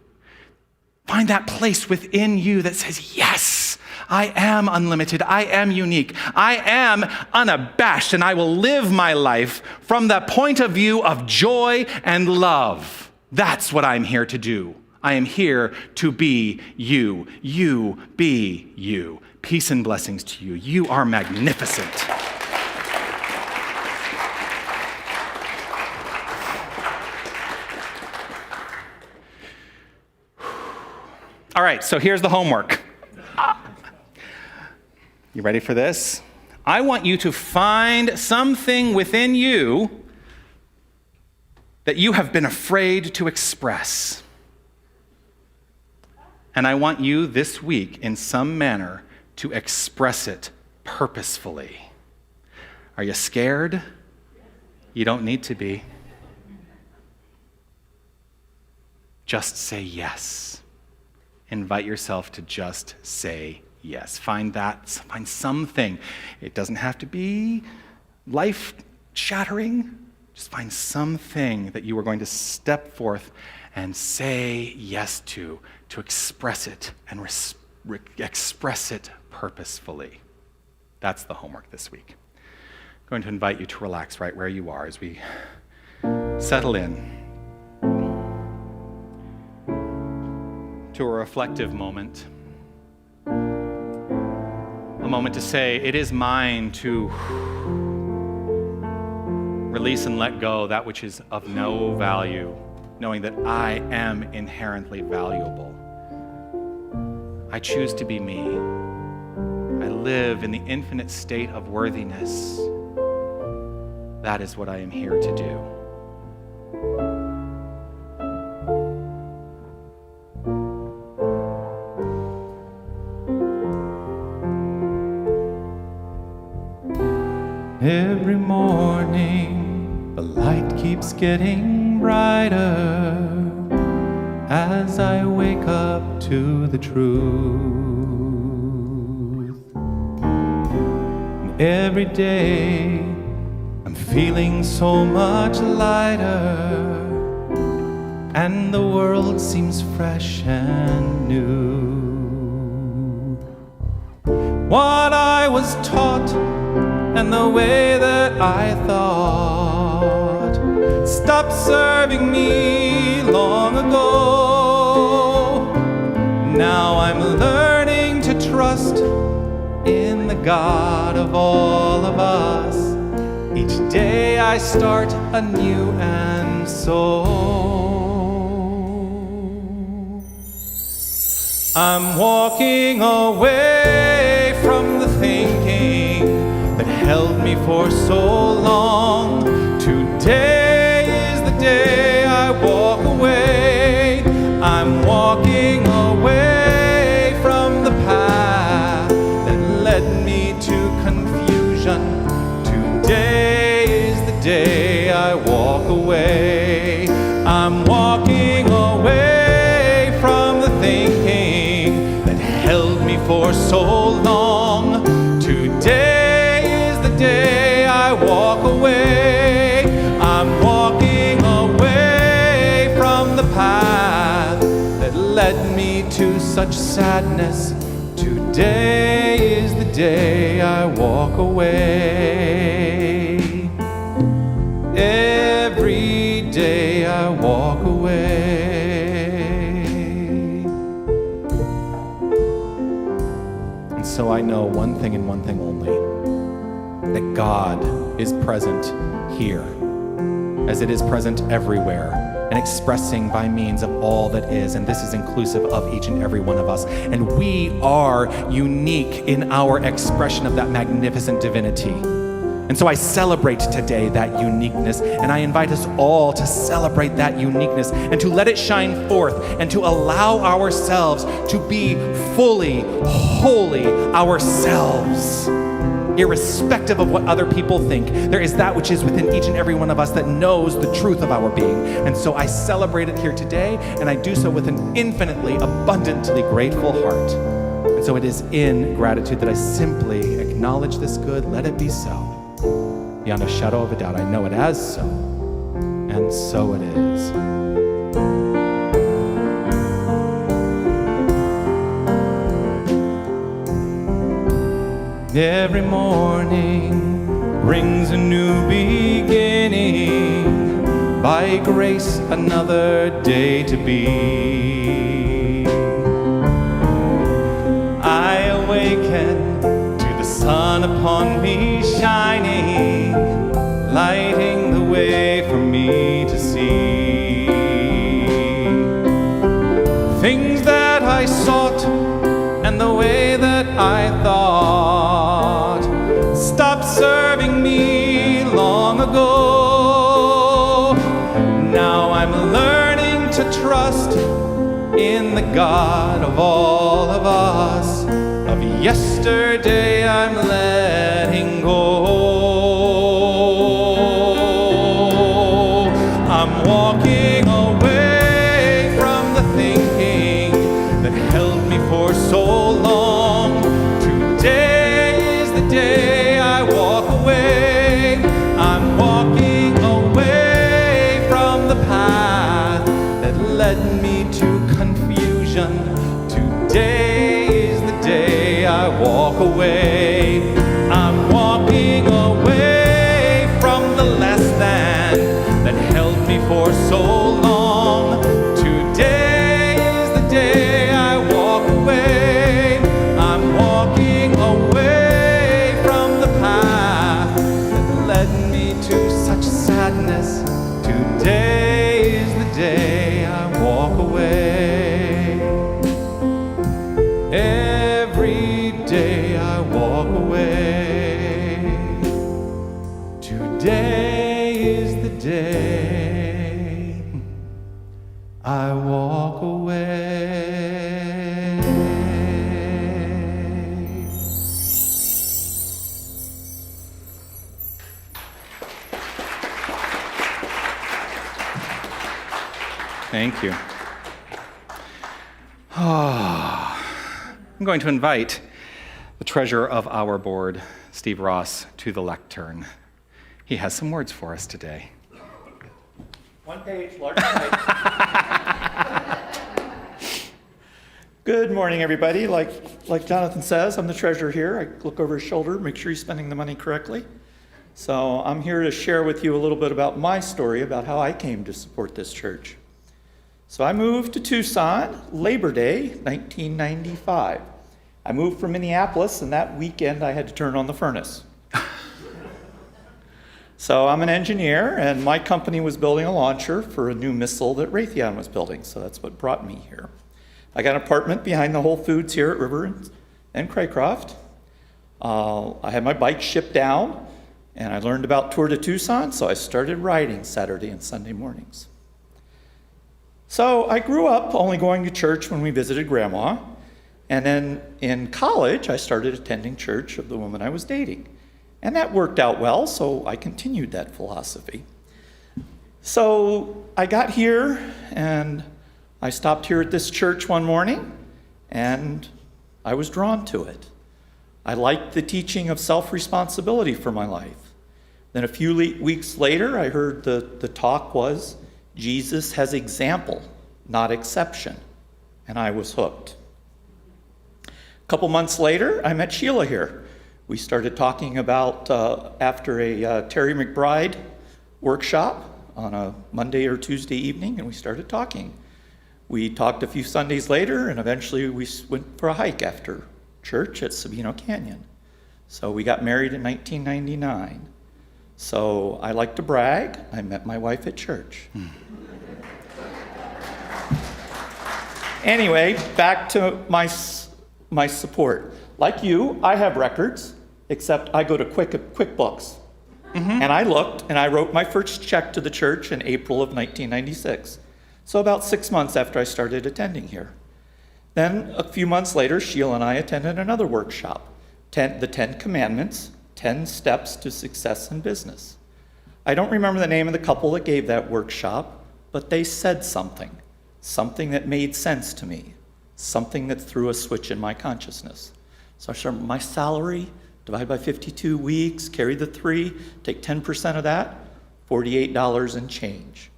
Find that place within you that says, yes, I am unlimited. I am unique. I am unabashed, and I will live my life from the point of view of joy and love. That's what I'm here to do. I am here to be you. You be you. Peace and blessings to you. You are magnificent. All right, so here's the homework. You ready for this? I want you to find something within you that you have been afraid to express. And I want you this week, in some manner, to express it purposefully. Are you scared? You don't need to be. Just say yes. Invite yourself to just say yes. Find something. It doesn't have to be life-shattering. Just find something that you are going to step forth and say yes to express it and express it purposefully. That's the homework this week. I'm going to invite you to relax right where you are as we settle in to a reflective moment. A moment to say, it is mine to release and let go that which is of no value, knowing that I am inherently valuable. I choose to be me. I live in the infinite state of worthiness. That is what I am here to do. Every morning, the light keeps getting brighter as I wake up to the truth. And every day, I'm feeling so much lighter, and the world seems fresh and new. What I was taught and the way that I thought stopped serving me long ago. Now I'm learning to trust in the God of all of us. Each day I start anew, and so I'm walking away from the thinking that held me for so long. Today is the day I walk away. I'm walking away from the path that led me to confusion. Today is the day I walk away. I'm walking away from the thinking that held me for so long. Today is the day I walk away. I'm walking away from the path that led me to such sadness. Today is the day I walk away. Every day I walk away. And so I know one thing and one thing only, that God is present here, as it is present everywhere, and expressing by means of all that is, and this is inclusive of each and every one of us. And we are unique in our expression of that magnificent divinity. And so I celebrate today that uniqueness, and I invite us all to celebrate that uniqueness and to let it shine forth and to allow ourselves to be fully, wholly ourselves. irrespective of what other people think. There is that which is within each and every one of us that knows the truth of our being. And so I celebrate it here today, and I do so with an infinitely, abundantly grateful heart. And so it is in gratitude that I simply acknowledge this good, let it be so. Beyond a shadow of a doubt, I know it as so, and so it is. Every morning brings a new beginning, by grace another day to be. I awaken to the sun upon me shining, lighting the way for me to see. Things that I sought and the way that I thought stopped serving me long ago. Now I'm learning to trust in the God of all of us. Of yesterday I'm letting go. I'm walking away from the thinking that held me for so long. Today is the day I walk away. I'm walking away from the path that led me to confusion. Today is the day I walk away. I'm walking away from the less than that held me for so long. Today is the day I walk away. I'm walking away from the path that led me to such sadness. Today is the day I walk away. Every day I walk away. Today is the day I walk away. Thank you. I'm going to invite the treasurer of our board, Steve Ross, to the lectern. He has some words for us today. One page, large type. Good morning, everybody. Like Jonathan says, I'm the treasurer here. I look over his shoulder, make sure he's spending the money correctly. So I'm here to share with you a little bit about my story, about how I came to support this church. So I moved to Tucson, Labor Day, 1995. I moved from Minneapolis, and that weekend I had to turn on the furnace. So I'm an engineer, and my company was building a launcher for a new missile that Raytheon was building, so that's what brought me here. I got an apartment behind the Whole Foods here at River and Craycroft. I had my bike shipped down, and I learned about Tour de Tucson, so I started riding Saturday and Sunday mornings. So I grew up only going to church when we visited Grandma, and then in college I started attending church of the woman I was dating. And that worked out well, so I continued that philosophy. So I got here, and I stopped here at this church one morning, and I was drawn to it. I liked the teaching of self-responsibility for my life. Then a few weeks later, I heard the talk was, Jesus has example, not exception, and I was hooked. A couple months later, I met Sheila here. We started talking about, after a Terry McBride workshop on a Monday or Tuesday evening, and we started talking. We talked a few Sundays later, and eventually we went for a hike after church at Sabino Canyon. So we got married in 1999. So I like to brag, I met my wife at church. Anyway, back to my support. Like you, I have records, except I go to QuickBooks. And I looked, and I wrote my first check to the church in April of 1996. So about 6 months after I started attending here. Then a few months later, Sheila and I attended another workshop, the 10 Commandments, 10 Steps to Success in Business. I don't remember the name of the couple that gave that workshop, but they said something that made sense to me, something that threw a switch in my consciousness. So I started my salary, divide by 52 weeks, carry the 3, take 10% of that, $48 and change.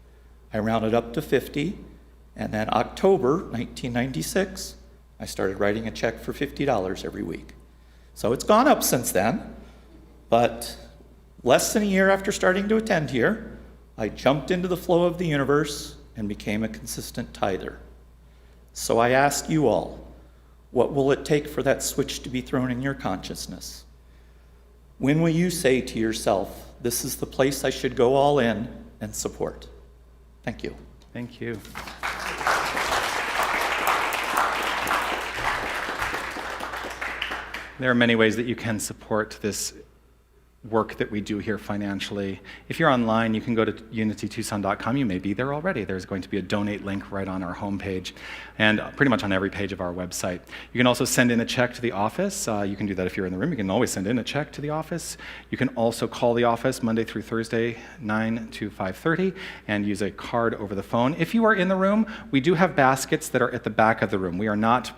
I rounded up to 50, and then October 1996, I started writing a check for $50 every week. So it's gone up since then, but less than a year after starting to attend here, I jumped into the flow of the universe and became a consistent tither. So I ask you all, what will it take for that switch to be thrown in your consciousness? When will you say to yourself, this is the place I should go all in and support? Thank you. Thank you. There are many ways that you can support this work that we do here financially. If you're online, you can go to unitytucson.com. You may be there already. There's going to be a donate link right on our homepage and pretty much on every page of our website. You can also send in a check to the office. You can do that if you're in the room. You can always send in a check to the office. You can also call the office Monday through Thursday, 9 to 5:30, and use a card over the phone. If you are in the room, we do have baskets that are at the back of the room. We are not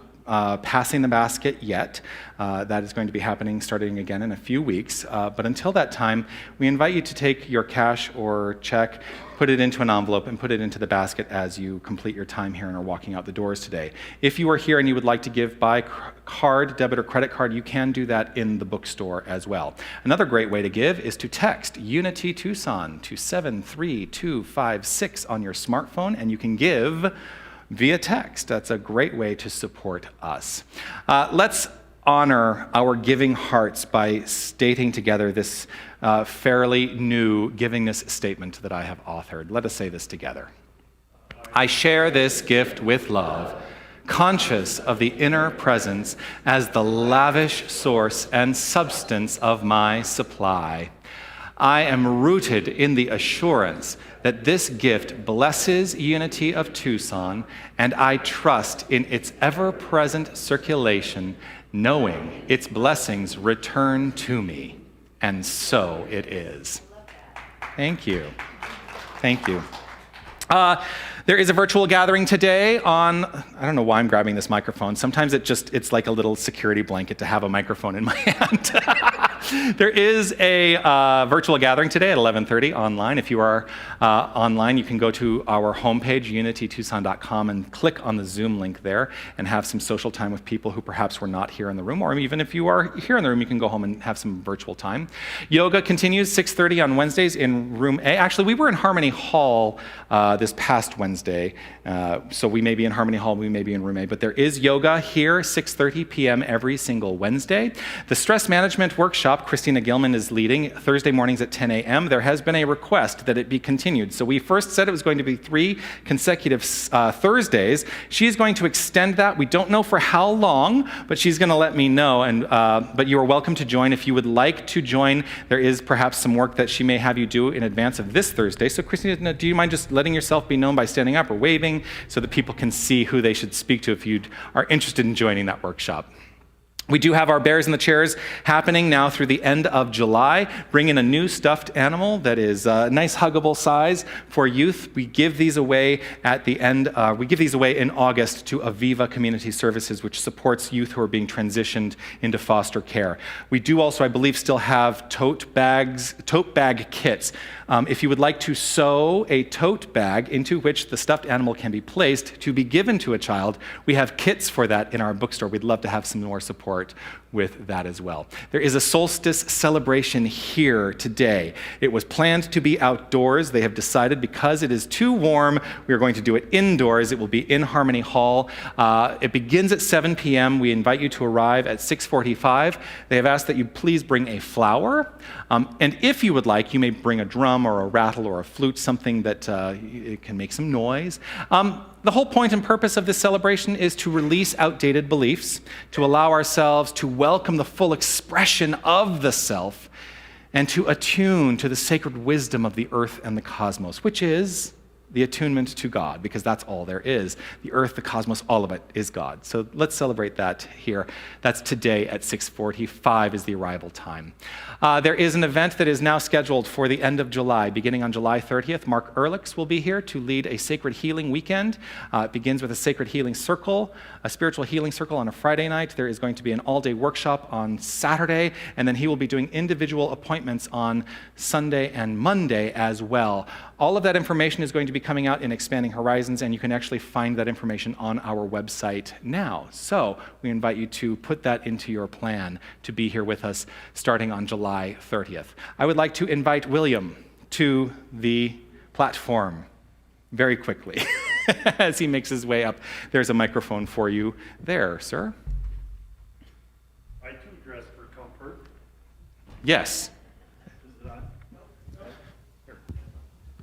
passing the basket yet. That is going to be happening starting again in a few weeks. But until that time, we invite you to take your cash or check, put it into an envelope, and put it into the basket as you complete your time here and are walking out the doors today. If you are here and you would like to give by card, debit or credit card, you can do that in the bookstore as well. Another great way to give is to text Unity Tucson to 73256 on your smartphone, and you can give via text. That's a great way to support us. Let's honor our giving hearts by stating together this fairly new givingness statement that I have authored. Let us say this together. I share this gift with love, conscious of the inner presence as the lavish source and substance of my supply. I am rooted in the assurance that this gift blesses Unity of Tucson, and I trust in its ever-present circulation, knowing its blessings return to me. And so it is. Thank you. Thank you. There is a virtual gathering today on, I don't know why I'm grabbing this microphone. Sometimes it's like a little security blanket to have a microphone in my hand. There is a virtual gathering today at 11:30 online. If you are online, you can go to our homepage, unitytucson.com, and click on the Zoom link there and have some social time with people who perhaps were not here in the room. Or even if you are here in the room, you can go home and have some virtual time. Yoga continues 6:30 on Wednesdays in room A. Actually, we were in Harmony Hall this past Wednesday. So we may be in Harmony Hall, we may be in room A, but there is yoga here 6:30 p.m. every single Wednesday. The stress management workshop Christina Gilman is leading Thursday mornings at 10 a.m. There has been a request that it be continued. So we first said it was going to be 3 consecutive Thursdays. She's going to extend that. We don't know for how long, but she's going to let me know. But you are welcome to join if you would like to join. There is perhaps some work that she may have you do in advance of this Thursday. So Christina, do you mind just letting yourself be known by standing up or waving so that people can see who they should speak to if you are interested in joining that workshop? We do have our Bears in the Chairs happening now through the end of July. Bring in a new stuffed animal that is a nice huggable size for youth. We give these away at the end. We give these away in August to Aviva Community Services, which supports youth who are being transitioned into foster care. We do also, I believe, still have tote bag kits. If you would like to sew a tote bag into which the stuffed animal can be placed to be given to a child, we have kits for that in our bookstore. We'd love to have some more support with that as well. There is a solstice celebration here today. It was planned to be outdoors. They have decided because it is too warm, we are going to do it indoors. It will be in Harmony Hall. It begins at 7 p.m. We invite you to arrive at 6:45. They have asked that you please bring a flower. And if you would like, you may bring a drum or a rattle or a flute, something that it can make some noise. The whole point and purpose of this celebration is to release outdated beliefs, to allow ourselves to welcome the full expression of the self, and to attune to the sacred wisdom of the earth and the cosmos, which is the attunement to God, because that's all there is. The earth, the cosmos, all of it is God. So let's celebrate that here. That's today at 6:45 is the arrival time. There is an event that is now scheduled for the end of July. Beginning on July 30th, Mark Ehrlichs will be here to lead a sacred healing weekend. It begins with a sacred healing circle, a spiritual healing circle on a Friday night. There is going to be an all-day workshop on Saturday, and then he will be doing individual appointments on Sunday and Monday as well. All of that information is going to be coming out in Expanding Horizons, and you can actually find that information on our website now. So we invite you to put that into your plan to be here with us starting on July 30th. I would like to invite William to the platform very quickly as he makes his way up. There's a microphone for you there, sir. I too dress for comfort. Yes. Is it on? No. Here.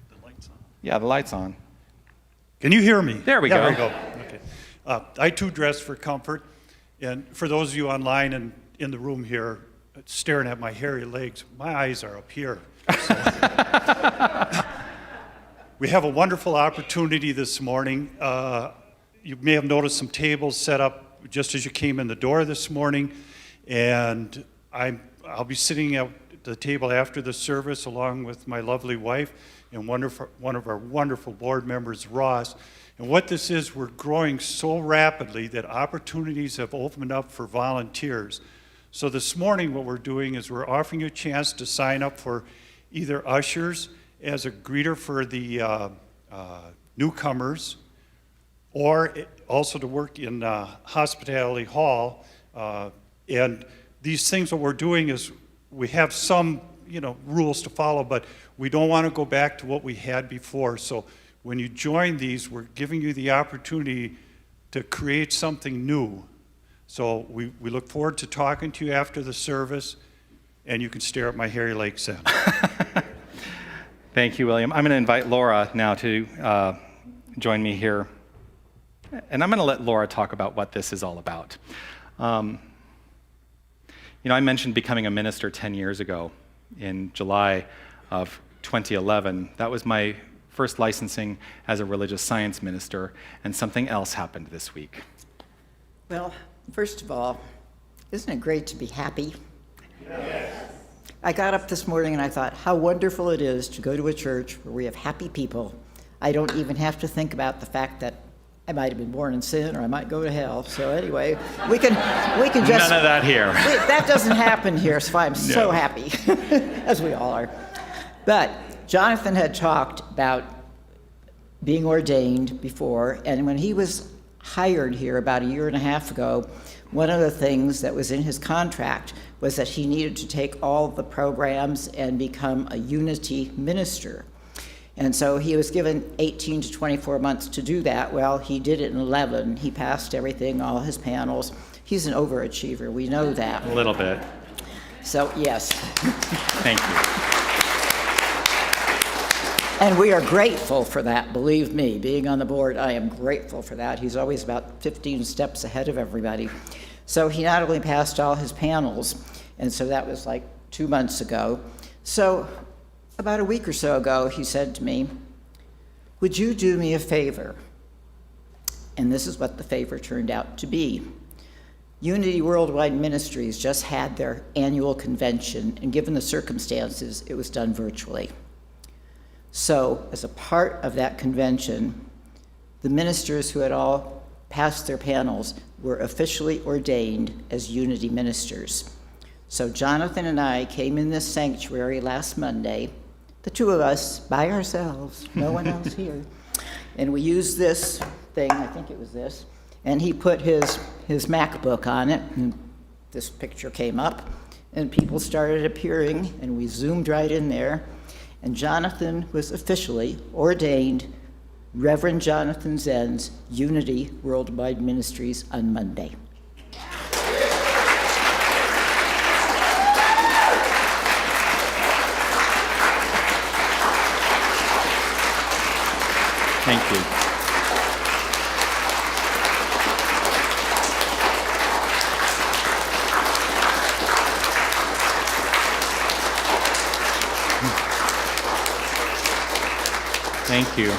The light's on. Yeah, the light's on. Can you hear me? There we go. There we go. Okay. I too dress for comfort. And for those of you online and in the room here staring at my hairy legs, my eyes are up here. So. We have a wonderful opportunity this morning. You may have noticed some tables set up just as you came in the door this morning. And I'll be sitting at the table after the service along with my lovely wife and one of our wonderful board members, Ross. And what this is, we're growing so rapidly that opportunities have opened up for volunteers. So this morning what we're doing is we're offering you a chance to sign up for either ushers as a greeter for the newcomers, or also to work in Hospitality Hall. And these things, what we're doing is we have some rules to follow, but we don't want to go back to what we had before. So when you join these, we're giving you the opportunity to create something new. So we look forward to talking to you after the service, and you can stare at my hairy legs then. Thank you, William. I'm going to invite Laura now to join me here. And I'm going to let Laura talk about what this is all about. I mentioned becoming a minister 10 years ago in July of 2011. That was my first licensing as a religious science minister, and something else happened this week. Well, first of all, isn't it great to be happy? Yes. I got up this morning and I thought how wonderful it is to go to a church where we have happy people. I don't even have to think about the fact that I might have been born in sin or I might go to hell. So anyway, we can just... None of that here. That doesn't happen here, so I'm so happy, as we all are. But Jonathan had talked about being ordained before, and when he was hired here about a year and a half ago, one of the things that was in his contract was that he needed to take all the programs and become a Unity minister. And so he was given 18 to 24 months to do that. Well, he did it in 11. He passed everything, all his panels. He's an overachiever, we know that. A little bit. So, yes. Thank you. And we are grateful for that, believe me. Being on the board, I am grateful for that. He's always about 15 steps ahead of everybody. So he not only passed all his panels, and so that was like 2 months ago. So about a week or so ago, he said to me, "Would you do me a favor?" And this is what the favor turned out to be. Unity Worldwide Ministries just had their annual convention, and given the circumstances, it was done virtually. So, as a part of that convention, the ministers who had all passed their panels were officially ordained as Unity ministers. So Jonathan and I came in this sanctuary last Monday, the two of us by ourselves, no one else here, and we used this thing, I think it was this, and he put his MacBook on it, and this picture came up, and people started appearing, and we zoomed right in there. And Jonathan was officially ordained Reverend Jonathan Zenz, Unity Worldwide Ministries, on Monday. Thank you. Thank you.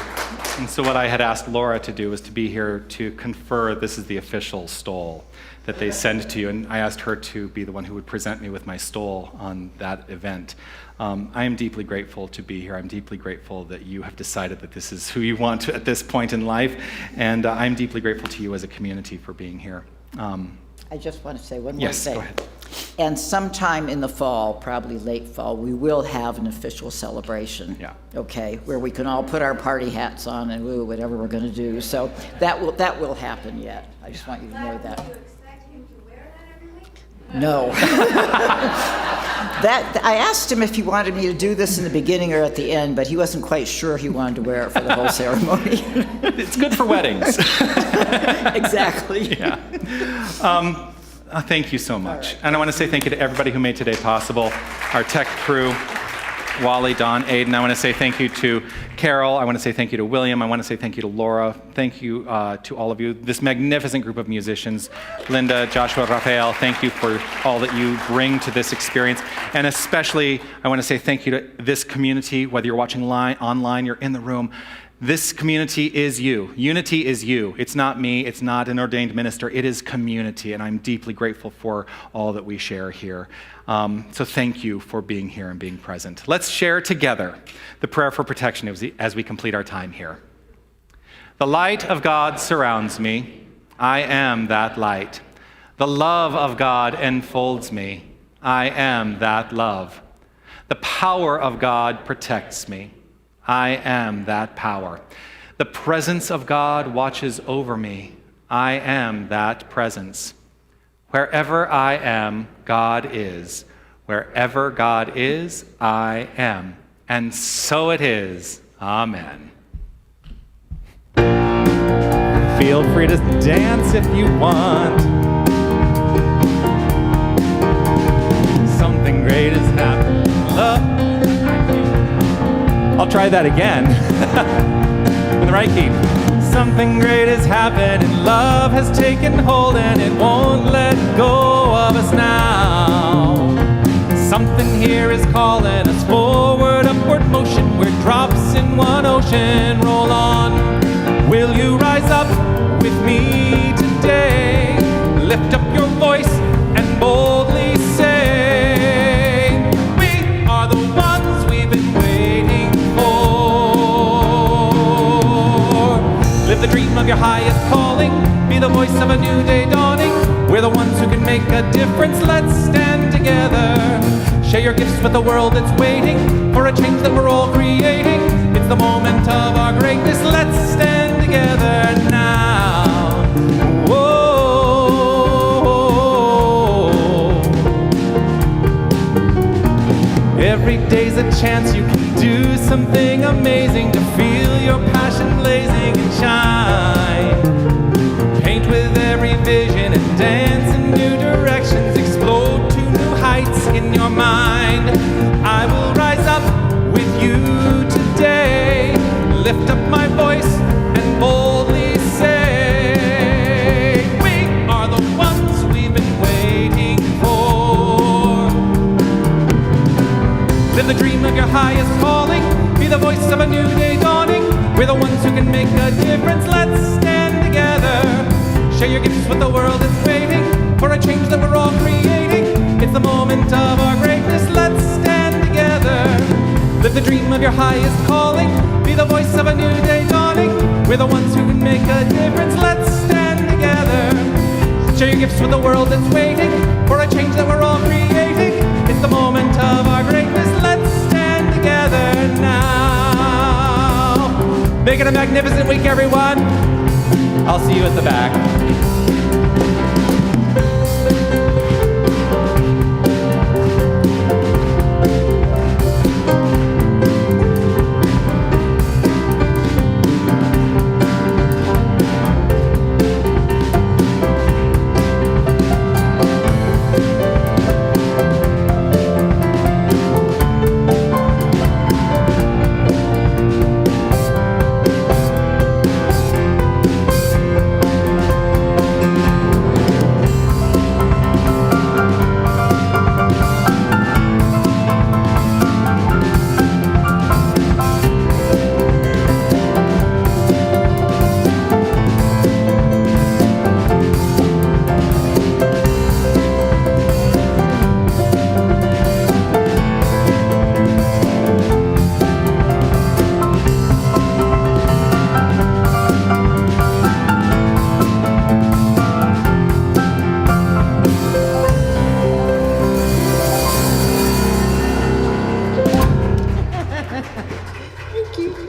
And so what I had asked Laura to do was to be here to confer this is the official stole that they send to you. And I asked her to be the one who would present me with my stole on that event. I am deeply grateful to be here. I'm deeply grateful that you have decided that this is who you want to, at this point in life. And I'm deeply grateful to you as a community for being here. I just want to say one more Yes, thing. go ahead. And sometime in the fall, probably late fall, we will have an official celebration. Yeah. Okay, where we can all put our party hats on and woo, whatever we're going to do. So that will happen yet. I just want you to know that. Do you expect him to wear that every week? No. I asked him if he wanted me to do this in the beginning or at the end, but he wasn't quite sure he wanted to wear it for the whole ceremony. It's good for weddings. Exactly. Yeah. Thank you so much. And I want to say thank you to everybody who made today possible. Our tech crew, Wally, Don, Aiden. I want to say thank you to Carol. I want to say thank you to William. I want to say thank you to Laura. Thank you to all of you. This magnificent group of musicians, Linda, Joshua, Rafael, thank you for all that you bring to this experience. And especially, I want to say thank you to this community, whether you're watching online, you're in the room. This community is you. Unity is you. It's not me. It's not an ordained minister. It is community, and I'm deeply grateful for all that we share here. So thank you for being here and being present. Let's share together the prayer for protection as we complete our time here. The light of God surrounds me. I am that light. The love of God enfolds me. I am that love. The power of God protects me. I am that power. The presence of God watches over me. I am that presence. Wherever I am, God is. Wherever God is, I am. And so it is. Amen. Feel free to dance if you want. Something great has happened. Love. I'll try that again. In the right key. Something great has happened and love has taken hold and it won't let go of us now. Something here is calling us forward, upward motion. We're drops in one ocean. Roll on. Will you rise up with me today? Lift up your voice and boldly say, we are the ones we've been waiting for. Live the dream of your highest calling. Be the voice of a new day dawning. We're the ones who can make a difference. Let's stand together. Share your gifts with the world that's waiting for a change that we're all creating. It's the moment of our greatness. Let's stand together now. Whoa. Every day's a chance you can do something amazing to feel your passion blazing and shine. Paint with every vision and dance in new directions. Explode to new heights in your mind. I will rise up with you today. Lift up my voice and boldly say, we are the ones we've been waiting for. Live the dream of your highest calling. Be the voice of a new day dawning. We're the ones who can make a difference. Let's stand together. Share your gifts with the world that's waiting for a change that we're all creating. It's the moment of our greatness. Let's stand together. Live the dream of your highest calling. Be the voice of a new day dawning. We're the ones who can make a difference. Let's stand together. Share your gifts with the world that's waiting for a change that we're all creating. It's the moment of our greatness. Let's stand together now. Make it a magnificent week, everyone. I'll see you at the back.